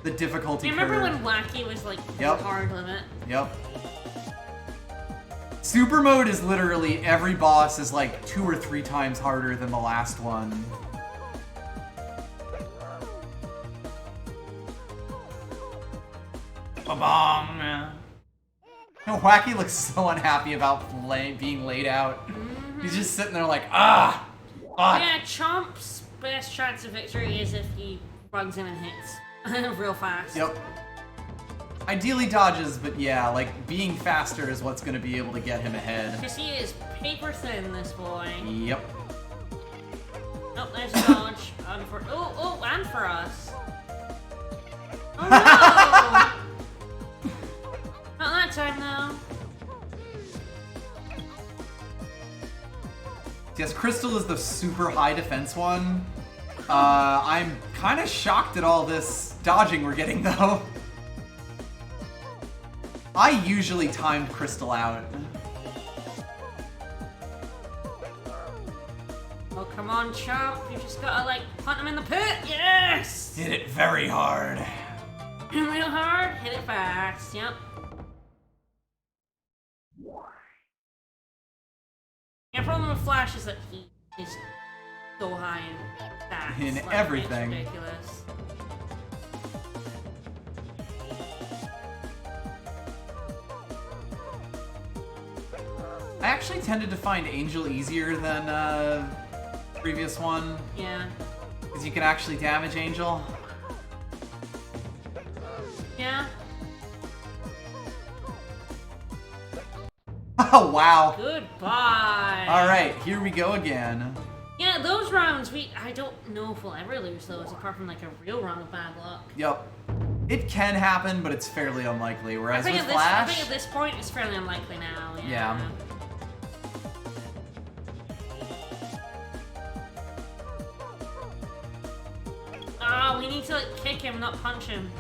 The difficulty curve. Remember when Wacky was like the hard limit? Yep. Super mode is literally every boss is like 2 or 3 times harder than the last one. Ba-bong. Wacky looks so unhappy about being laid out. He's just sitting there like, ah! Fuck. Yeah, Chomp's best chance of victory is if he runs in and hits real fast. Yep. Ideally dodges, but yeah, like, being faster is what's gonna be able to get him ahead. Because he is paper thin, this boy. Yep. Oh, there's a dodge. And for us. Oh no! Not that time, though. Yes, Crystal is the super high defense one. I'm kind of shocked at all this dodging we're getting, though. I usually timed Crystal out. Oh, come on, Chomp. You just gotta, like, punt him in the pit. Yes! Hit it very hard. Real hard, hit it fast. Yep. The problem with Flash is that he is so high in stats. In like, everything. It's ridiculous. I actually tended to find Angel easier than previous one. Yeah. Because you can actually damage Angel. Yeah. Oh, wow. Goodbye. Alright, here we go again. Yeah, those rounds, I don't know if we'll ever lose those, apart from like a real round of bad luck. Yep. It can happen, but it's fairly unlikely. Whereas with I Flash... think at this point, it's fairly unlikely now. Yeah. Oh, we need to like kick him, not punch him.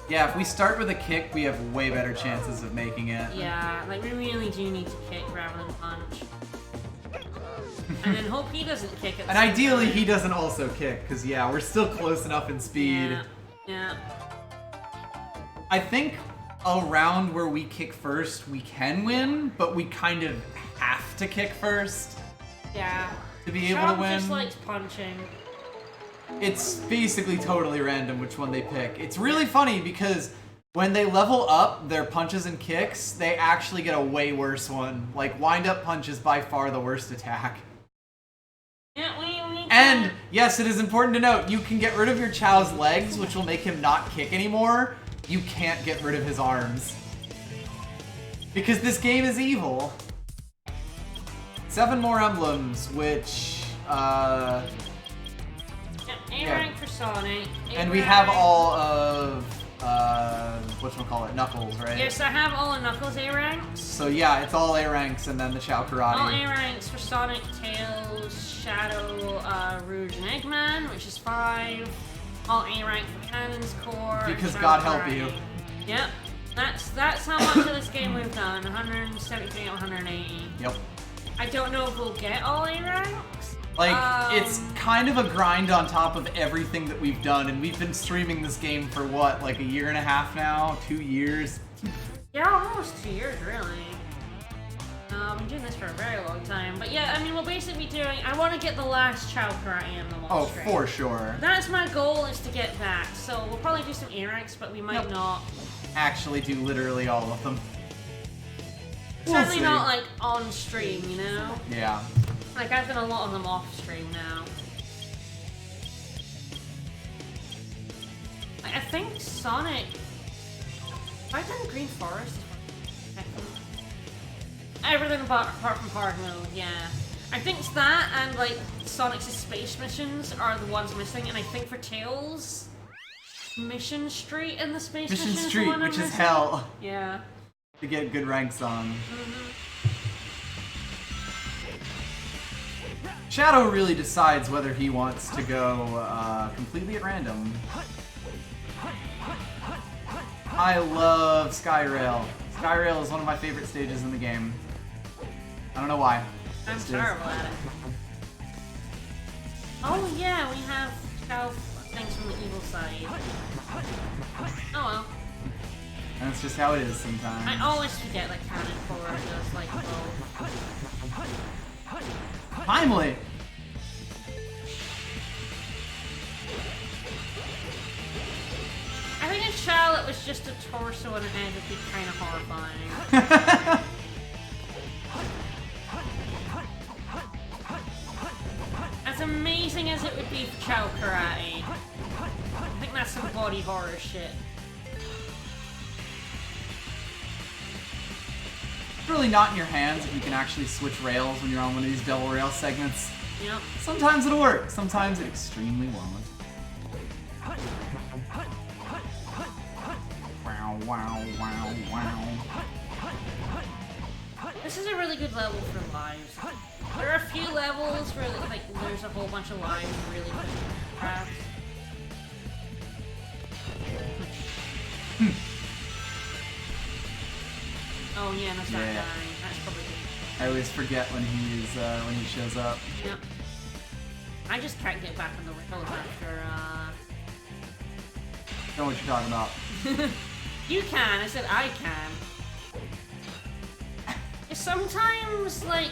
Yeah, if we start with a kick, we have way better chances of making it. Yeah, like we really do need to kick rather than punch. And then hope he doesn't kick it. And ideally, he doesn't also kick, because yeah, we're still close enough in speed. Yeah. Yeah. I think a round where we kick first, we can win, but we kind of have to kick first. Yeah. To be able to win. Just likes punching. It's basically totally random which one they pick. It's really funny because when they level up their punches and kicks, they actually get a way worse one. Like, wind-up punch is by far the worst attack. Yeah, we And, yes, it is important to note, you can get rid of your Chow's legs, which will make him not kick anymore. You can't get rid of his arms. Because this game is evil. 7 more emblems, which, A rank for Sonic. And we have all of, whatchamacallit, Knuckles, right? Yes, I have all the Knuckles A ranks. So yeah, it's all A ranks and then the Chao Karate. All A ranks for Sonic, Tails, Shadow, Rouge, and Eggman, which is 5. All A rank for Cannon's Core. Because Chao God help Karate. you. Yep. That's how much of this game we've done. 173 and 180. Yep. I don't know if we'll get all A ranks. Like, it's kind of a grind on top of everything that we've done, and we've been streaming this game for what, like a year and a half now? 2 years? Yeah, almost 2 years, really. I've been doing this for a very long time. But yeah, I mean, we'll basically be doing... I want to get the last Chao Karate in the wall stream. For sure. That's my goal, is to get that. So we'll probably do some A-ranks, but we might not. Actually do literally all of them. Certainly not, like, on stream, you know? Yeah. Like, I've done a lot of them off stream now. Like, I think Sonic... I've done Green Forest. Everything apart from hard mode, yeah. I think it's that and, like, Sonic's space missions are the ones missing, and I think for Tails, Mission Street in the space mission Mission Street, which is hell. Yeah. To get good ranks on. Shadow really decides whether he wants to go completely at random. I love Skyrail. Skyrail is one of my favorite stages in the game. I don't know why. I'm terrible at it. Oh yeah, we have Chow things from the evil side. Oh well. That's just how it is sometimes. I always forget that Cannon Core does like both. Timely! I think a Chow that was just a torso and a head would be kind of horrifying. As amazing as it would be for Chow Karate, I think that's some body horror shit. It's really not in your hands if you can actually switch rails when you're on one of these double rail segments. Yep. Sometimes it'll work, sometimes it extremely won't. Wow, wow, wow, wow. This is a really good level for lives. There are a few levels where like there's a whole bunch of lives really quick crafts. Oh yeah, that's not dying. That's probably good. I always forget when he shows up. Yep. I just can't get back on the rails after Know what you're talking about. You can, I said I can. Sometimes like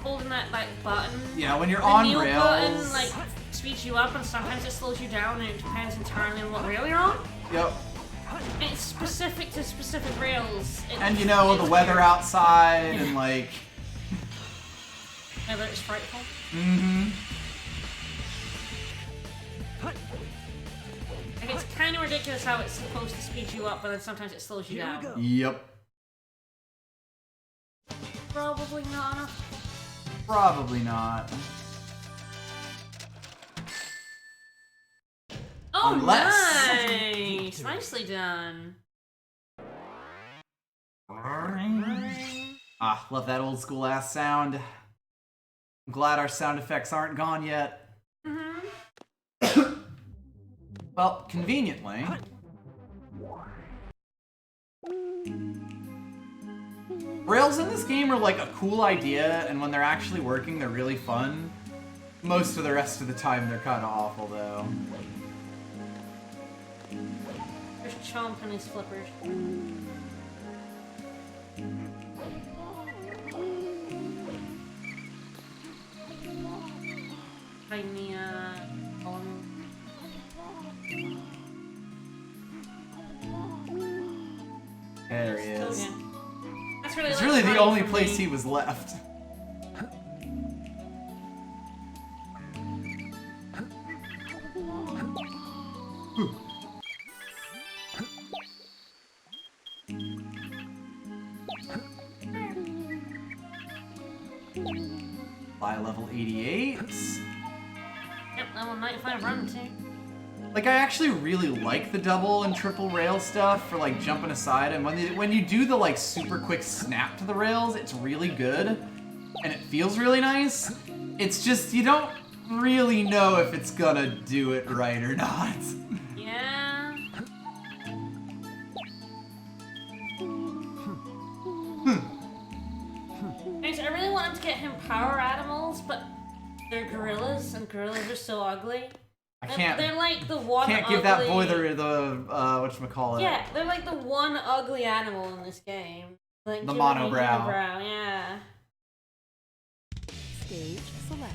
holding that like button. Yeah, when you're the on kneel rails. button like speeds you up and sometimes it slows you down and it depends entirely on what rail you're on. Yep. It's specific to specific rails. And you know, the weather weird. outside and like... Whether it's frightful. Mm-hmm. Like it's kind of ridiculous how it's supposed to speed you up, but then sometimes it slows you down. Yep. Probably not enough. Probably not. Oh, Unless... nice! Nicely done. Ah, love that old school ass sound. I'm glad our sound effects aren't gone yet. Well, conveniently. Rails in this game are like a cool idea, and when they're actually working, they're really fun. Most of the rest of the time, they're kind of awful, though. There's Chomp and his flippers. Hiding the column. There he is. Okay. That's really, It's like, really the funny only for place me. he was left. By level 88. Yep, level 95 run too. Like, I actually really like the double and triple rail stuff for like jumping aside, and when you do the like super quick snap to the rails, it's really good, and it feels really nice. It's just you don't really know if it's gonna do it right or not. Yeah. Guys, I really wanted to get him power animals, but they're gorillas, and gorillas are so ugly. I can't. They're like the one. Can't give that boy the whatchamacallit. Yeah, they're like the one ugly animal in this game. Like The give them a monobrow. unibrow, yeah. Stage select.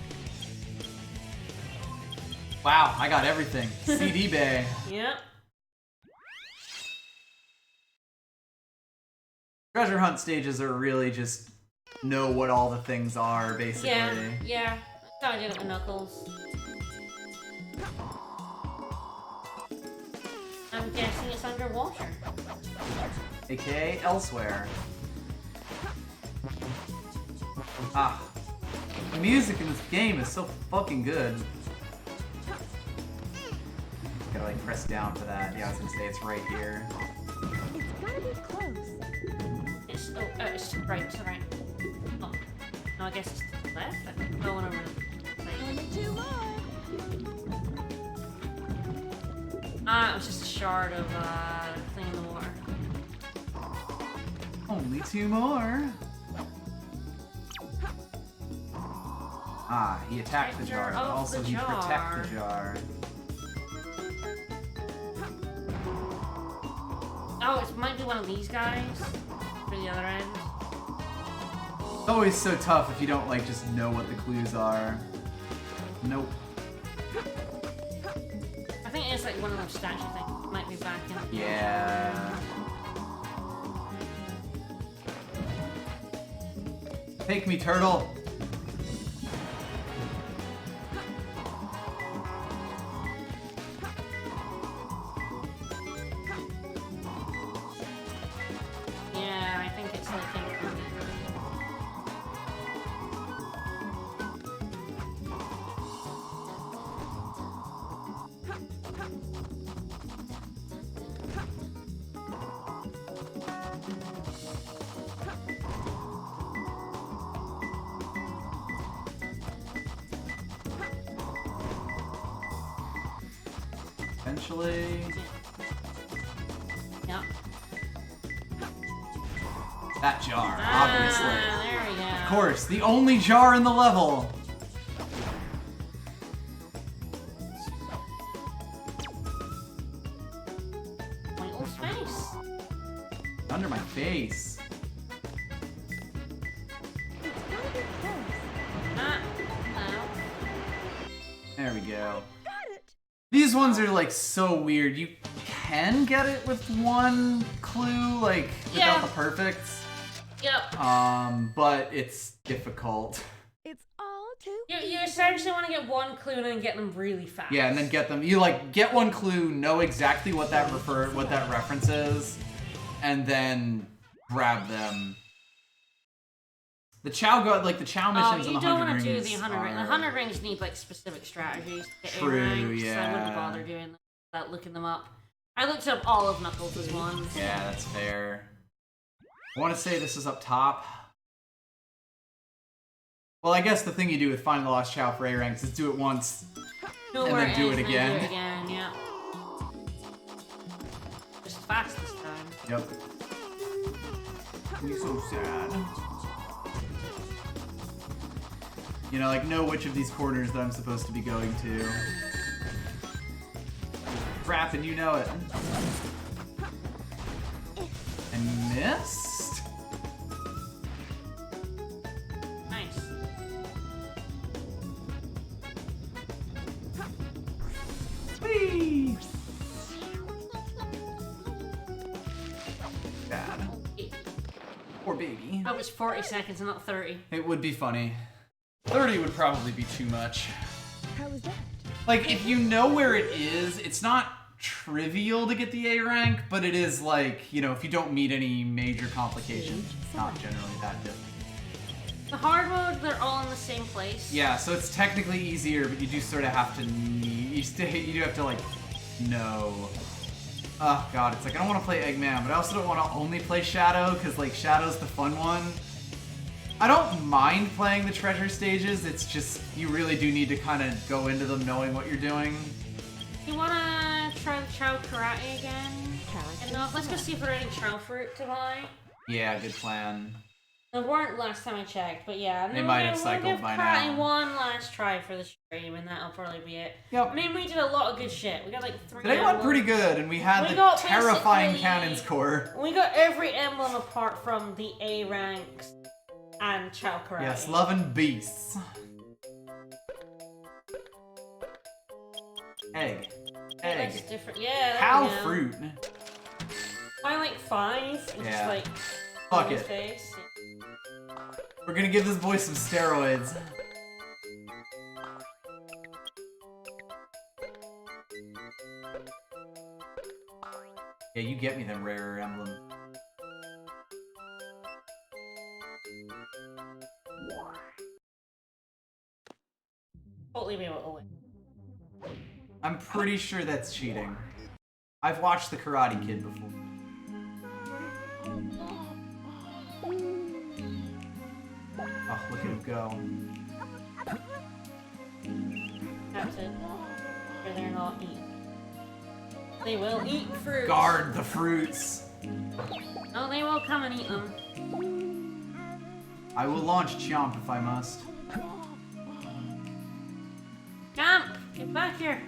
Wow, I got everything. CD Bay. Yep. Treasure hunt stages are really just know what all the things are, basically. Yeah. That's how I did it with Knuckles. I'm guessing it's underwater. AKA elsewhere. Ah. The music in this game is so fucking good. Gotta like press down for that. Yeah, I was gonna say it's right here. It's gotta be close. It's to the right, to the right. Oh. No, I guess it's to the left? I think going over the plate. Only 2 more. Ah, it was just a shard of, thing in the water. Only 2 more. Ah, he attacked the jar, but Of also the he jar. protect the jar. Oh, it might be one of these guys for the other end. It's always so tough if you don't like just know what the clues are. Nope. I think it's like one of those statue things. It might be back in the Yeah. Take me, turtle. Yeah, I think it's like in Eventually. yeah. That jar, obviously. Ah, there we go. Of course, the only jar in the level. Pointless face. Under my face. It's gotta be close. Ah, no. There we go. Got it. These ones are like so weird. You can get it with one clue, like without Yeah. the perfects. Yep. But it's difficult. It's all too You essentially want to get one clue and then get them really fast. Yeah, and then get them. You like get one clue, know exactly what that reference is, and then grab them. The Chow like the Chow missions you and the don't 100 want to do rings. the 100 rings. The 100 rings need like specific strategies to get True, A ranks, so I yeah. wouldn't bother doing that, looking them up. I looked up all of Knuckles' ones. Yeah, that's fair. I want to say this is up top. Well, I guess the thing you do with Find the Lost Chow for A ranks is do it once, Know and where then do is, it and again. Do it again, yeah. Just fast this time. Yep. He's so sad. You know, like know which of these corners that I'm supposed to be going to. Crap, and you know it. And missed? Nice. Whee! Bad. Poor baby. That was 40 seconds and not 30. It would be funny. 30 would probably be too much. How was that? Like, if you know where it is, it's not trivial to get the A rank, but it is like, you know, if you don't meet any major complications, it's not generally that difficult. The hard mode, they're all in the same place. Yeah, so it's technically easier, but you do sort of have to you do have to, like, know. Oh god, it's like, I don't want to play Eggman, but I also don't want to only play Shadow, because, like, Shadow's the fun one. I don't mind playing the treasure stages, it's just, you really do need to kind of go into them knowing what you're doing. You wanna try the Chow Karate again? Character And let's go see if there are any Chow fruit to buy. Yeah, good plan. There weren't last time I checked, but yeah. They might have cycled by now. Karate one last try for the stream, and that'll probably be it. Yep. I mean, we did a lot of good shit. We got like 3 Today went emblems. pretty good, and we had We the got terrifying basically- cannons core. We got every emblem apart from the A ranks and Chow Karate. Yes, loving beasts. Egg. Yeah, that's Egg. different. Yeah, there Cow we go. fruit. Why like 5? And Yeah. just like Fuck on his it. face. We're gonna give this boy some steroids. Yeah, you get me them rarer emblem. Totally be able to win. I'm pretty sure that's cheating. I've watched The Karate Kid before. Oh, look at him go. That's it. Or they're not eating. They will eat fruit. Guard the fruits. No, they will come and eat them. I will launch Chomp if I must. Back here.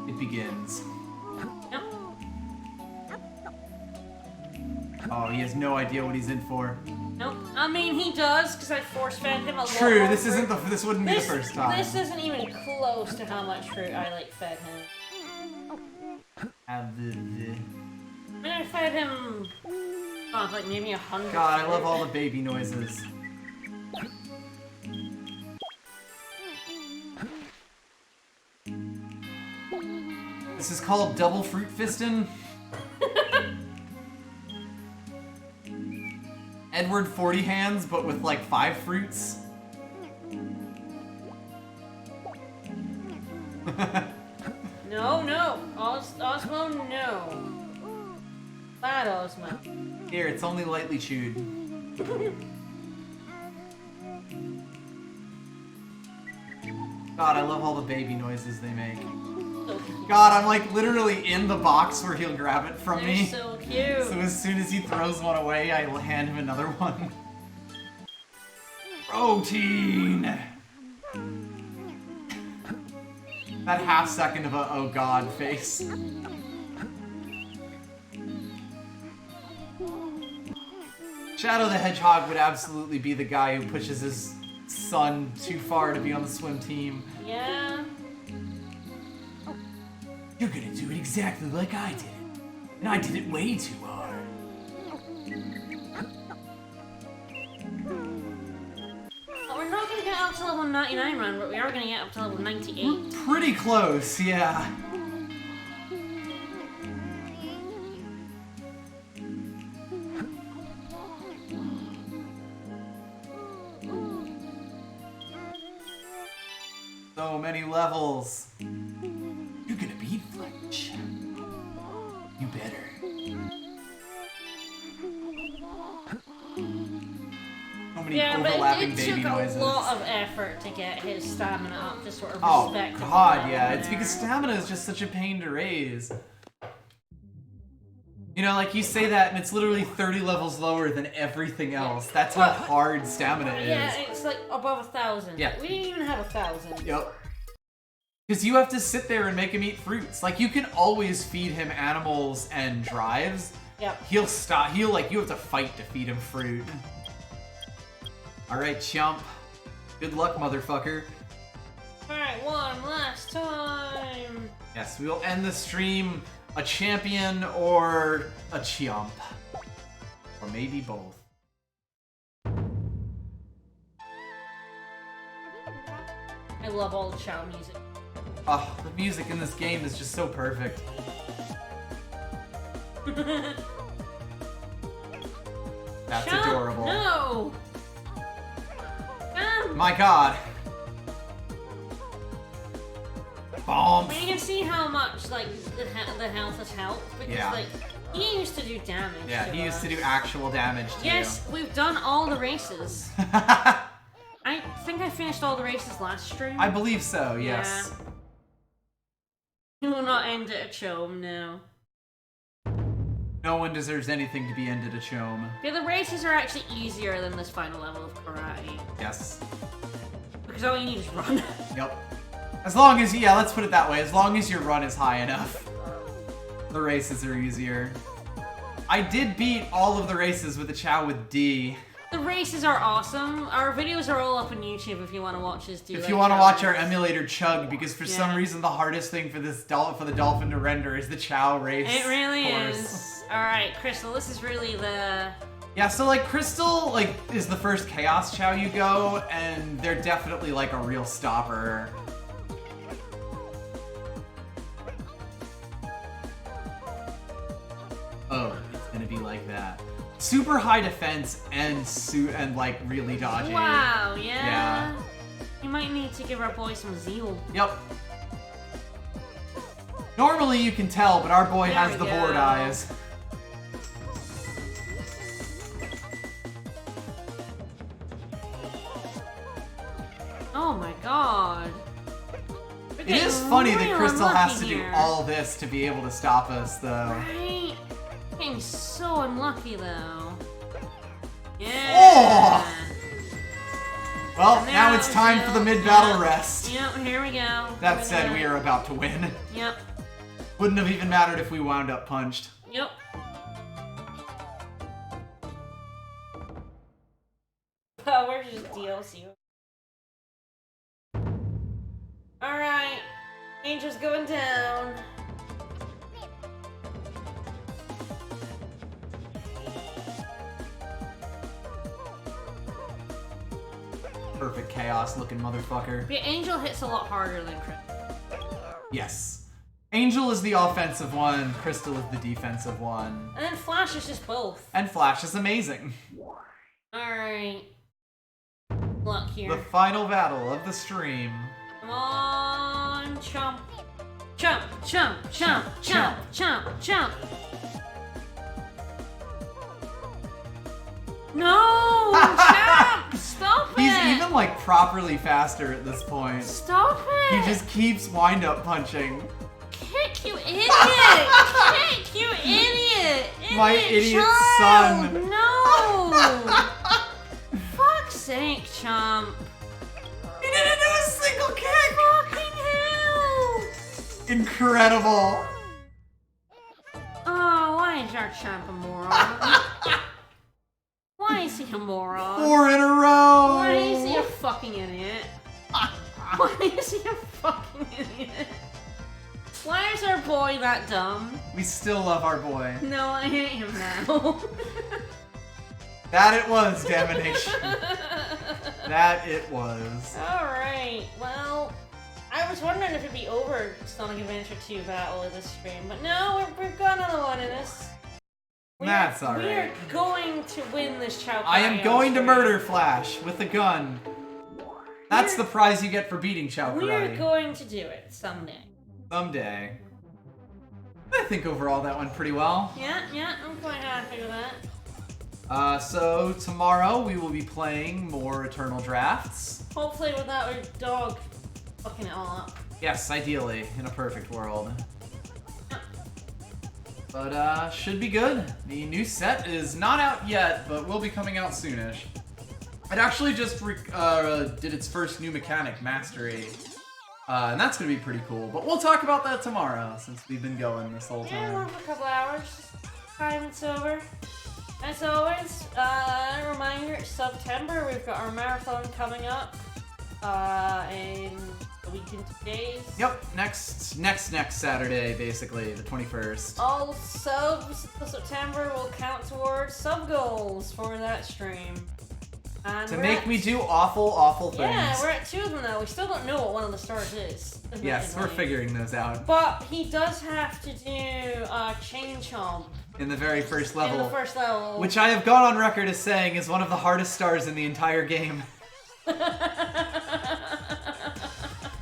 It begins. Yep. Oh, he has no idea what he's in for. Nope. I mean, he does, because I force-fed him a lot. True, more this fruit. isn't the this wouldn't be the first time. This isn't even close to how much fruit I like fed him. I mean, I fed him like maybe 100. God, I love all the baby noises. This is called double fruit fistin'. Edward 40 hands, but with like 5 fruits. No. Osmo, no. Bad Osmo. Here, it's only lightly chewed. God, I love all the baby noises they make. So cute. God, I'm like literally in the box where he'll grab it from They're me. so cute. So as soon as he throws one away, I will hand him another one. Protein! That half second of a oh god face. Shadow the Hedgehog would absolutely be the guy who pushes his son too far to be on the swim team. Yeah. You're gonna do it exactly like I did. And I did it way too hard. Well, we're not gonna get up to level 99 run, but we are gonna get up to level 98. Pretty close, yeah. So many levels. You're gonna beat Fletch. You better. So many Yeah, overlapping but it baby took noises. a lot of effort to get his stamina up to sort of Oh respect. god, yeah. It's because stamina is just such a pain to raise. You know, like you say that and it's literally 30 levels lower than everything else. That's how hard stamina is. Yeah, it's like above 1,000. Yeah. We didn't even have 1,000. Yep. Because you have to sit there and make him eat fruits. Like, you can always feed him animals and drives. Yep. He'll stop. He'll, like, you have to fight to feed him fruit. Alright, chump. Good luck, motherfucker. Alright, one last time. Yes, we will end the stream a champion or a chump. Or maybe both. I love all the Chow music. Oh, the music in this game is just so perfect. That's Chow, adorable. No! My god. Bomb. But you can see how much, like, the health has helped. Because, Yeah. like, he used to do damage. Yeah, he used to do actual damage to Yes, we've done all the races. you. I think I finished all the races last stream. I believe so, yes. Yeah. We will not end at a chome now. No one deserves anything to be ended a chome. Yeah, the races are actually easier than this final level of karate. Yes. Because all you need is run. Yep. As long as, yeah, let's put it that way. As long as your run is high enough, the races are easier. I did beat all of the races with the Chow with D. The races are awesome. Our videos are all up on YouTube if you want to watch us do. If like, you want to watch our challenges. emulator chug, because for some Yeah. reason the hardest thing for this for the dolphin to render is the Chow race. It really course. is. All right, Crystal. This is really the. Yeah, so like Crystal like is the first Chaos Chow you go, and they're definitely like a real stopper. Oh, it's gonna be like that. Super high defense and like really dodgy. Wow. Yeah. Yeah. You might need to give our boy some zeal. Yep. Normally you can tell, but our boy There has we the go. bored eyes. Oh my god. We're It is getting funny that real Crystal has unlucky to do here. all this to be able to stop us, though. Right? Getting so unlucky though. Yeah. Oh! Well, And there now it's goes time you. for the mid-battle Yep. rest. Yep, here we go. That said, we are about to win. Yep. Wouldn't have even mattered if we wound up punched. Yep. Oh, we're just DLC. Alright. Angel's going down. Perfect chaos looking motherfucker. But Angel hits a lot harder than Chris. Yes. Angel is the offensive one, Crystal is the defensive one. And then Flash is just both. And Flash is amazing. Alright. Luck here. The final battle of the stream. Come on, chomp. Chomp, chomp, chomp, chomp, chomp, chomp. No! Chomp! Stop it! He's even like properly faster at this point. Stop it! He just keeps wind up punching. Kick, you idiot! Kick, you idiot! My idiot child! son. No! Fuck's sake, chomp. He didn't do a single kick! Fucking hell! Incredible! Oh, why is our champ a moron? Why is he a moron? 4 in a row! Why is he a fucking idiot? Why is he a fucking idiot? Why is our boy that dumb? We still love our boy. No, I hate him now. That it was, Damnation. That it was. Alright, well, I was wondering if it'd be over Sonic Adventure 2 battle of this stream, but no, we've got another one in this. That's alright. We're going to win this Chao I am Kai going to stream. murder Flash with a gun. That's the prize you get for beating Chao We're Karate. going to do it someday. Someday. I think overall that went pretty well. Yeah, I'm quite happy with that. So tomorrow we will be playing more Eternal Drafts. Hopefully without our dog fucking it all up. Yes, ideally, in a perfect world. But should be good. The new set is not out yet, but will be coming out soonish. It actually just did its first new mechanic, Mastery. And that's gonna be pretty cool. But we'll talk about that tomorrow, since we've been going this whole Yeah, time. we're for a couple hours. Time it's over. As always, reminder, September, we've got our marathon coming up in a week and 2 days. Yep, next Saturday, basically, the 21st. All subs for September will count towards sub goals for that stream. And To we're make at- me do awful things. Yeah, we're at 2 of them now. We still don't know what one of the stars is. Yes, we're admittedly. figuring those out. But he does have to do Chain Chomp In the very first level. in the first level. Which I have gone on record as saying is one of the hardest stars in the entire game.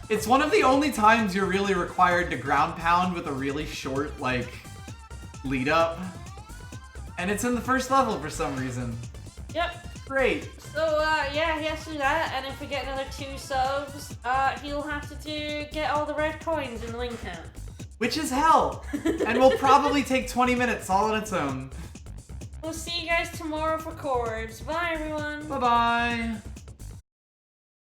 It's one of the only times you're really required to ground pound with a really short, like, lead up. And it's in the first level for some reason. Yep. Great. So, yeah, he has to do that, and if we get another 2 subs, he'll have to get all the red coins in the wing camp. Which is hell. And will probably take 20 minutes all on its own. We'll see you guys tomorrow for chords. Bye, everyone. Bye-bye.